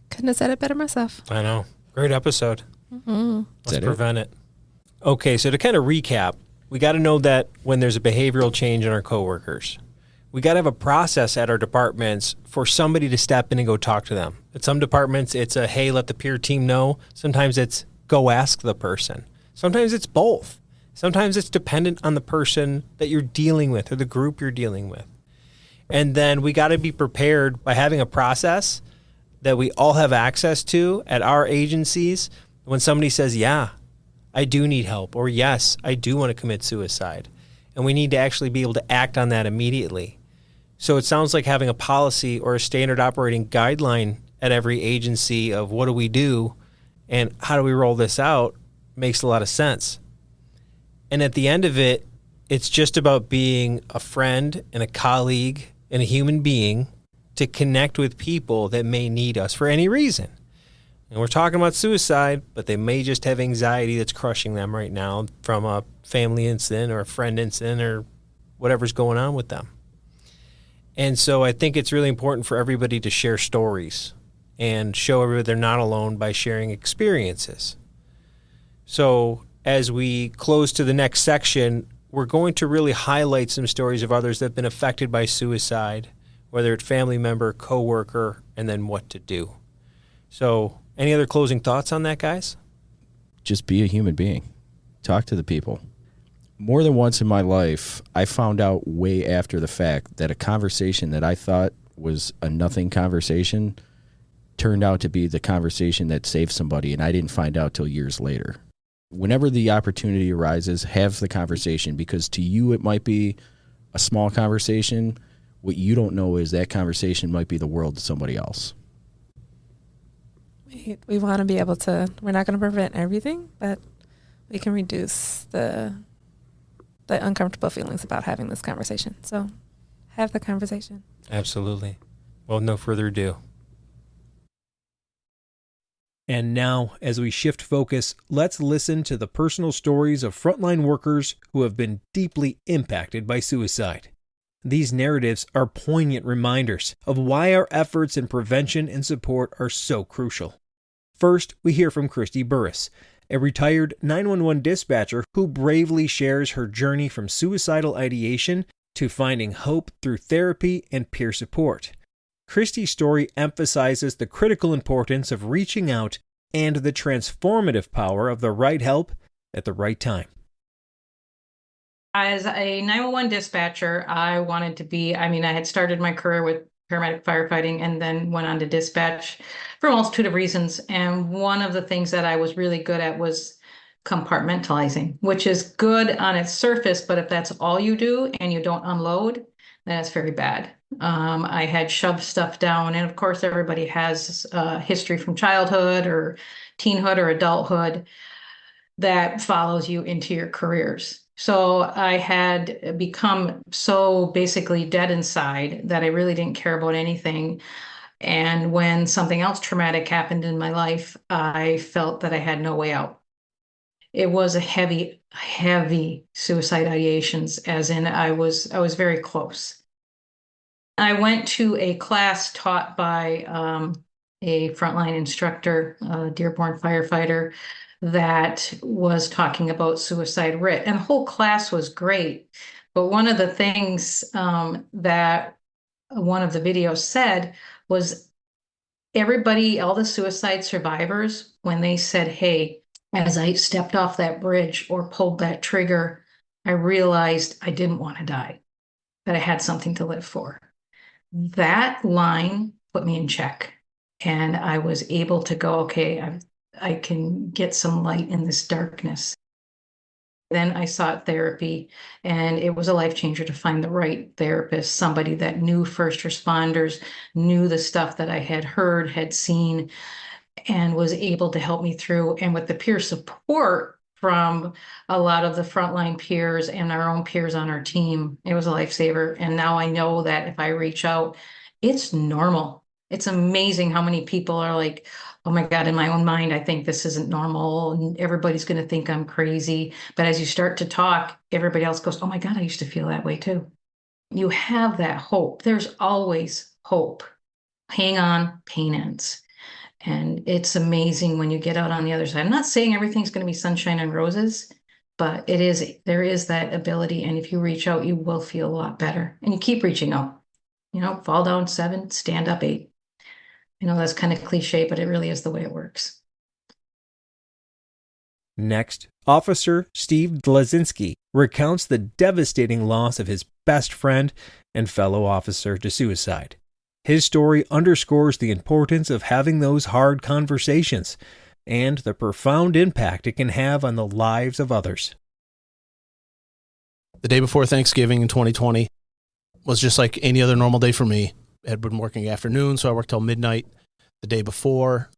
Couldn't have said it better myself. I know. Great episode. Mm-hmm. Let's prevent it. Okay, so to kind of recap, we got to know that when there's a behavioral change in our coworkers, we got to have a process at our departments for somebody to step in and go talk to them. At some departments, it's a, hey, let the peer team know. Sometimes it's go ask the person. Sometimes it's both. Sometimes it's dependent on the person that you're dealing with or the group you're dealing with. And then we got to be prepared by having a process that we all have access to at our agencies. When somebody says, yeah, I do need help, or yes, I do want to commit suicide. And we need to actually be able to act on that immediately. So it sounds like having a policy or a standard operating guideline at every agency of what do we do and how do we roll this out makes a lot of sense. And at the end of it, it's just about being a friend and a colleague and a human being to connect with people that may need us for any reason. And we're talking about suicide, but they may just have anxiety that's crushing them right now from a family incident or a friend incident or whatever's going on with them. And so I think it's really important for everybody to share stories and show everybody they're not alone by sharing experiences. So as we close to the next section, we're going to really highlight some stories of others that have been affected by suicide, whether it's family member, coworker, and then what to do. So any other closing thoughts on that, guys? Just be a human being. Talk to the people. More than once in my life, I found out way after the fact that a conversation that I thought was a nothing conversation turned out to be the conversation that saved somebody, and I didn't find out till years later. Whenever the opportunity arises, have the conversation, because to you it might be a small conversation. What you don't know is that conversation might be the world to somebody else. We want to be able to, we're not going to prevent everything, but we can reduce the uncomfortable feelings about having this conversation. So have the conversation. Absolutely. Well, no further ado. And now, as we shift focus, let's listen to the personal stories of frontline workers who have been deeply impacted by suicide. These narratives are poignant reminders of why our efforts in prevention and support are so crucial. First, we hear from Christy Burris, a retired 911 dispatcher who bravely shares her journey from suicidal ideation to finding hope through therapy and peer support. Christy's story emphasizes the critical importance of reaching out and the transformative power of the right help at the right time. As a 911 dispatcher, I wanted to be, I had started my career with paramedic firefighting and then went on to dispatch for a multitude of reasons. And one of the things that I was really good at was compartmentalizing, which is good on its surface, but if that's all you do and you don't unload, then it's very bad. I had shoved stuff down, and of course everybody has history from childhood or teenhood or adulthood that follows you into your careers. So I had become so basically dead inside that I really didn't care about anything. And when something else traumatic happened in my life, I felt that I had no way out. It was a heavy, heavy suicide ideations, as in I was very close. I went to a class taught by a frontline instructor, a Dearborn firefighter, that was talking about suicide writ. And the whole class was great. But one of the things that one of the videos said was everybody, all the suicide survivors, when they said, hey, as I stepped off that bridge or pulled that trigger, I realized I didn't want to die, that I had something to live for. That line put me in check. And I was able to go, okay, I can get some light in this darkness. Then I sought therapy, and it was a life changer to find the right therapist, somebody that knew first responders, knew the stuff that I had heard, had seen, and was able to help me through. And with the peer support from a lot of the frontline peers and our own peers on our team, it was a lifesaver. And now I know that if I reach out, it's normal. It's amazing how many people are like, oh my God, in my own mind, I think this isn't normal and everybody's going to think I'm crazy. But as you start to talk, everybody else goes, oh my God, I used to feel that way too. You have that hope. There's always hope. Hang on, pain ends. And it's amazing when you get out on the other side. I'm not saying everything's going to be sunshine and roses, but there is that ability. And if you reach out, you will feel a lot better. And you keep reaching out. Fall down 7, stand up 8. That's kind of cliche, but it really is the way it works. Next, Officer Steve Dlazinski recounts the devastating loss of his best friend and fellow officer to suicide. His story underscores the importance of having those hard conversations and the profound impact it can have on the lives of others. The day before Thanksgiving in 2020 was just like any other normal day for me. I had been working afternoon, so I worked till midnight the day before,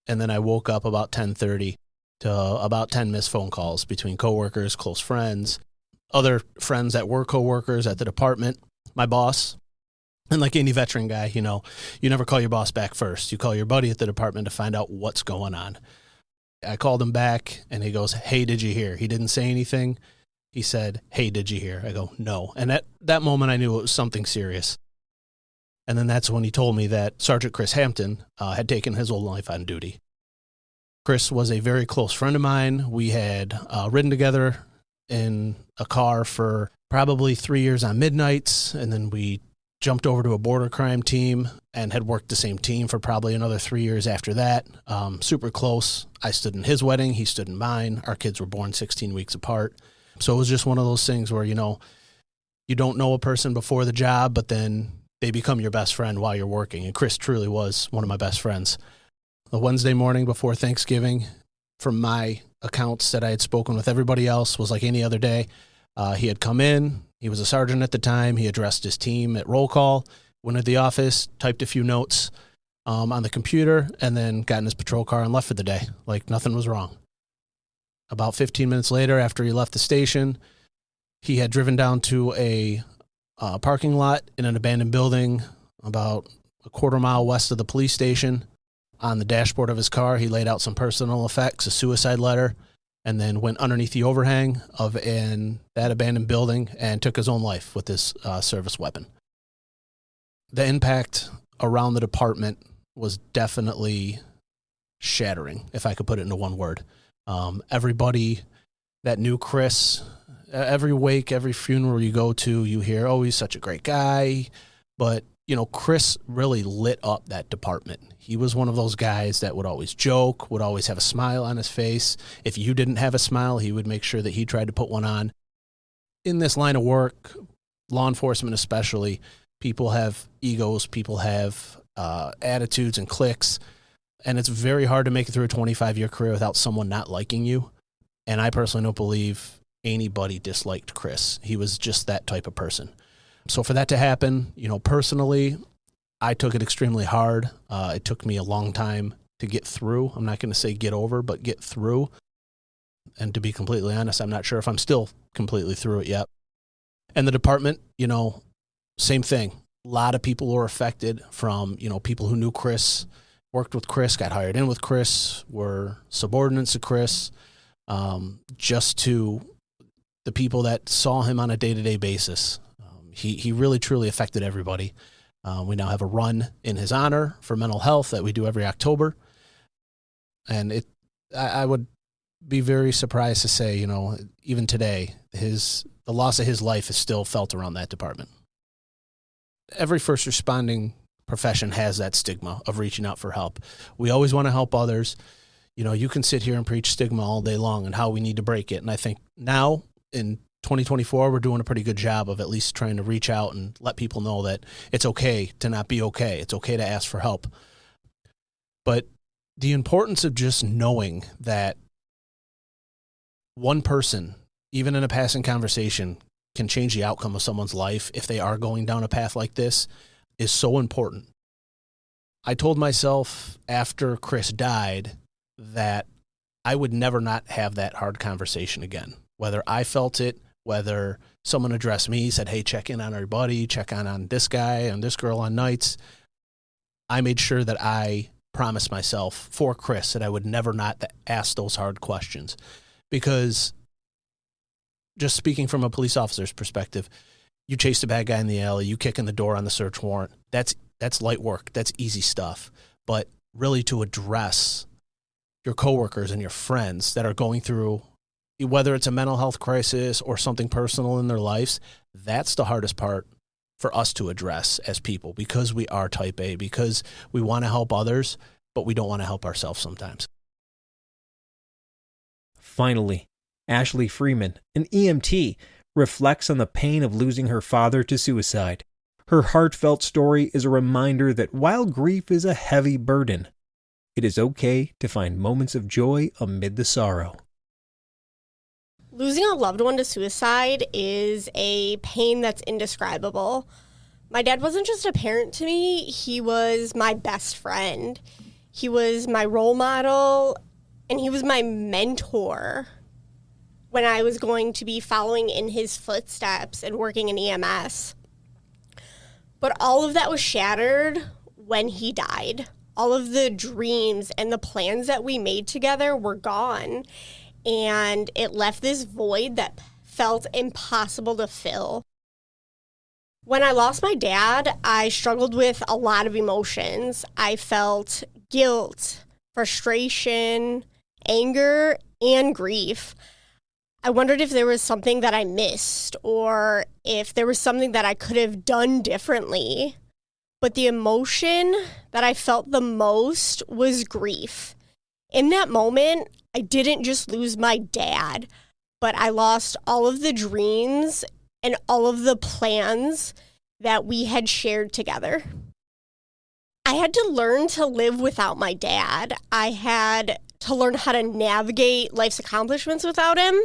and then I woke up about 10:30 to about 10 missed phone calls between coworkers, close friends, other friends that were coworkers at the department, my boss. And like any veteran guy, you never call your boss back first. You call your buddy at the department to find out what's going on. I called him back, and he goes, hey, did you hear? He didn't say anything. He said, hey, did you hear? I go, no. And at that moment, I knew it was something serious. And then that's when he told me that Sergeant Chris Hampton had taken his old life on duty. Chris was a very close friend of mine. We had ridden together in a car for probably 3 years on midnights, and then we jumped over to a border crime team and had worked the same team for probably another 3 years after that. Super close. I stood in his wedding. He stood in mine. Our kids were born 16 weeks apart. So it was just one of those things where, you don't know a person before the job, but then they become your best friend while you're working. And Chris truly was one of my best friends. The Wednesday morning before Thanksgiving, from my accounts that I had spoken with everybody else, was like any other day. He had come in. He was a sergeant at the time. He addressed his team at roll call, went to the office, typed a few notes on the computer, and then got in his patrol car and left for the day, like nothing was wrong. About 15 minutes later, after he left the station, he had driven down to a parking lot in an abandoned building about a quarter mile west of the police station. On the dashboard of his car, he laid out some personal effects, a suicide letter, and then went underneath the overhang of that abandoned building and took his own life with his service weapon. The impact around the department was definitely shattering, if I could put it into one word. Everybody that knew Chris, every wake, every funeral you go to, you hear, oh, he's such a great guy. But, Chris really lit up that department. He was one of those guys that would always joke, would always have a smile on his face. If you didn't have a smile, he would make sure that he tried to put one on. In this line of work, law enforcement especially, people have egos, people have attitudes and cliques. And it's very hard to make it through a 25-year career without someone not liking you. And I personally don't believe anybody disliked Chris. He was just that type of person. So for that to happen, personally, I took it extremely hard. It took me a long time to get through. I'm not going to say get over, but get through. And to be completely honest, I'm not sure if I'm still completely through it yet. And the department, same thing. A lot of people were affected from, people who knew Chris, worked with Chris, got hired in with Chris, were subordinates to Chris, just to the people that saw him on a day-to-day basis. He really, truly affected everybody. We now have a run in his honor for mental health that we do every October. And I would be very surprised to say, even today, the loss of his life is still felt around that department. Every first responding profession has that stigma of reaching out for help. We always want to help others. You can sit here and preach stigma all day long and how we need to break it. And I think now in 2024, we're doing a pretty good job of at least trying to reach out and let people know that it's okay to not be okay. It's okay to ask for help. But the importance of just knowing that one person, even in a passing conversation, can change the outcome of someone's life if they are going down a path like this is so important. I told myself after Chris died that I would never not have that hard conversation again. Whether I felt it, whether someone addressed me, said, hey, check in on our buddy, check on this guy and this girl on nights. I made sure that I promised myself for Chris that I would never not ask those hard questions. Because just speaking from a police officer's perspective, you chased a bad guy in the alley, you kick in the door on the search warrant. That's light work. That's easy stuff. But really to address your coworkers and your friends that are going through, whether it's a mental health crisis or something personal in their lives, that's the hardest part for us to address as people, because we are type A, because we want to help others, but we don't want to help ourselves sometimes. Finally, Ashley Freeman, an EMT, reflects on the pain of losing her father to suicide. Her heartfelt story is a reminder that while grief is a heavy burden, it is okay to find moments of joy amid the sorrow. Losing a loved one to suicide is a pain that's indescribable. My dad wasn't just a parent to me, he was my best friend. He was my role model, and he was my mentor when I was going to be following in his footsteps and working in EMS. But all of that was shattered when he died. All of the dreams and the plans that we made together were gone. And it left this void that felt impossible to fill. When I lost my dad, I struggled with a lot of emotions. I felt guilt, frustration, anger, and grief. I wondered if there was something that I missed or if there was something that I could have done differently. But the emotion that I felt the most was grief. In that moment, I didn't just lose my dad, but I lost all of the dreams and all of the plans that we had shared together. I had to learn to live without my dad. I had to learn how to navigate life's accomplishments without him.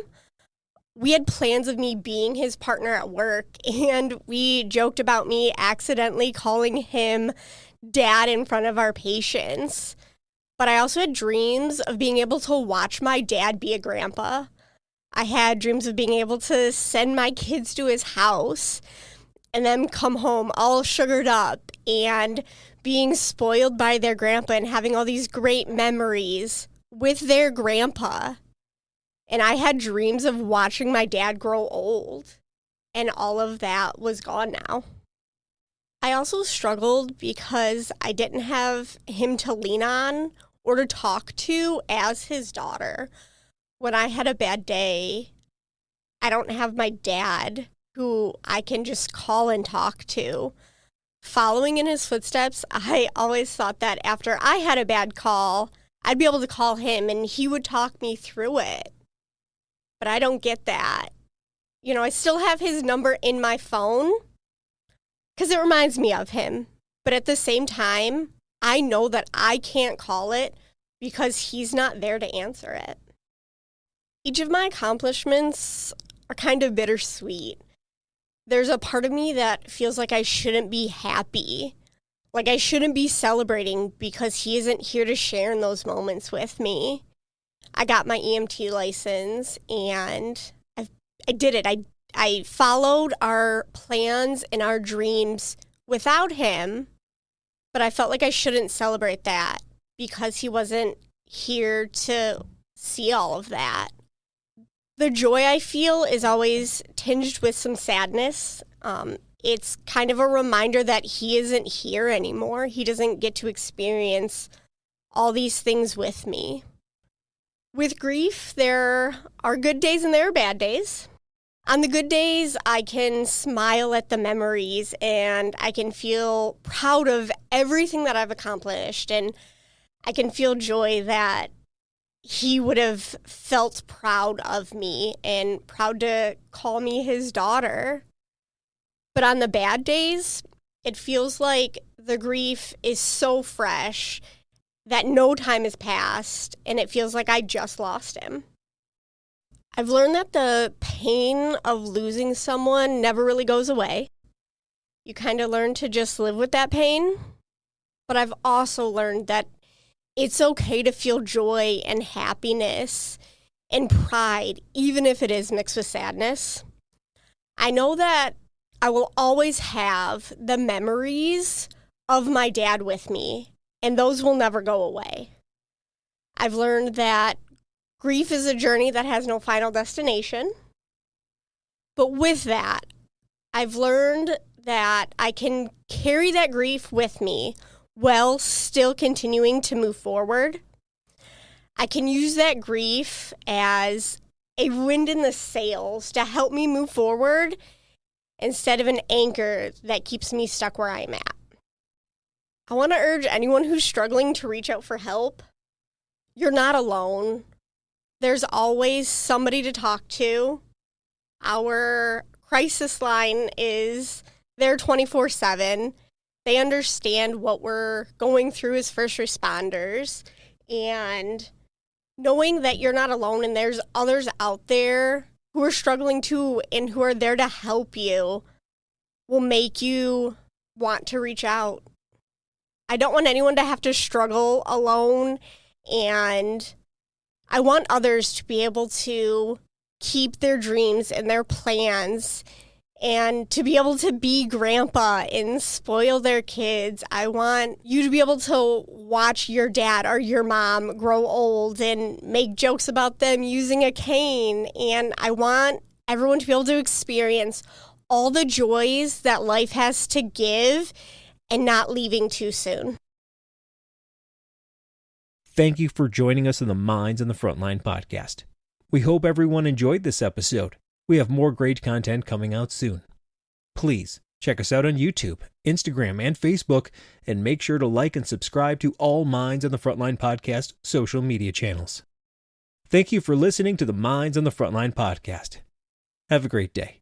We had plans of me being his partner at work, and we joked about me accidentally calling him dad in front of our patients. But I also had dreams of being able to watch my dad be a grandpa. I had dreams of being able to send my kids to his house and then come home all sugared up and being spoiled by their grandpa and having all these great memories with their grandpa. And I had dreams of watching my dad grow old, and all of that was gone now. I also struggled because I didn't have him to lean on or to talk to as his daughter. When I had a bad day, I don't have my dad who I can just call and talk to. Following in his footsteps, I always thought that after I had a bad call, I'd be able to call him and he would talk me through it. But I don't get that. You know, I still have his number in my phone because it reminds me of him. But at the same time, I know that I can't call it because he's not there to answer it. Each of my accomplishments are kind of bittersweet. There's a part of me that feels like I shouldn't be happy, like I shouldn't be celebrating because he isn't here to share in those moments with me. I got my EMT license and I did it. I followed our plans and our dreams without him, but I felt like I shouldn't celebrate that because he wasn't here to see all of that. The joy I feel is always tinged with some sadness. It's kind of a reminder that he isn't here anymore. He doesn't get to experience all these things with me. With grief, there are good days and there are bad days. On the good days, I can smile at the memories and I can feel proud of everything that I've accomplished, and I can feel joy that he would have felt proud of me and proud to call me his daughter. But on the bad days, it feels like the grief is so fresh that no time has passed, and it feels like I just lost him. I've learned that the pain of losing someone never really goes away. You kind of learn to just live with that pain. But I've also learned that it's okay to feel joy and happiness and pride, even if it is mixed with sadness. I know that I will always have the memories of my dad with me, and those will never go away. I've learned that grief is a journey that has no final destination. But with that, I've learned that I can carry that grief with me while still continuing to move forward. I can use that grief as a wind in the sails to help me move forward instead of an anchor that keeps me stuck where I'm at. I want to urge anyone who's struggling to reach out for help. You're not alone. There's always somebody to talk to. Our crisis line is there 24/7. They understand what we're going through as first responders. And knowing that you're not alone and there's others out there who are struggling too and who are there to help you will make you want to reach out. I don't want anyone to have to struggle alone, and I want others to be able to keep their dreams and their plans and to be able to be grandpa and spoil their kids. I want you to be able to watch your dad or your mom grow old and make jokes about them using a cane. And I want everyone to be able to experience all the joys that life has to give and not leaving too soon. Thank you for joining us in the Minds on the Frontline podcast. We hope everyone enjoyed this episode. We have more great content coming out soon. Please check us out on YouTube, Instagram, and Facebook, and make sure to like and subscribe to all Minds on the Frontline podcast social media channels. Thank you for listening to the Minds on the Frontline podcast. Have a great day.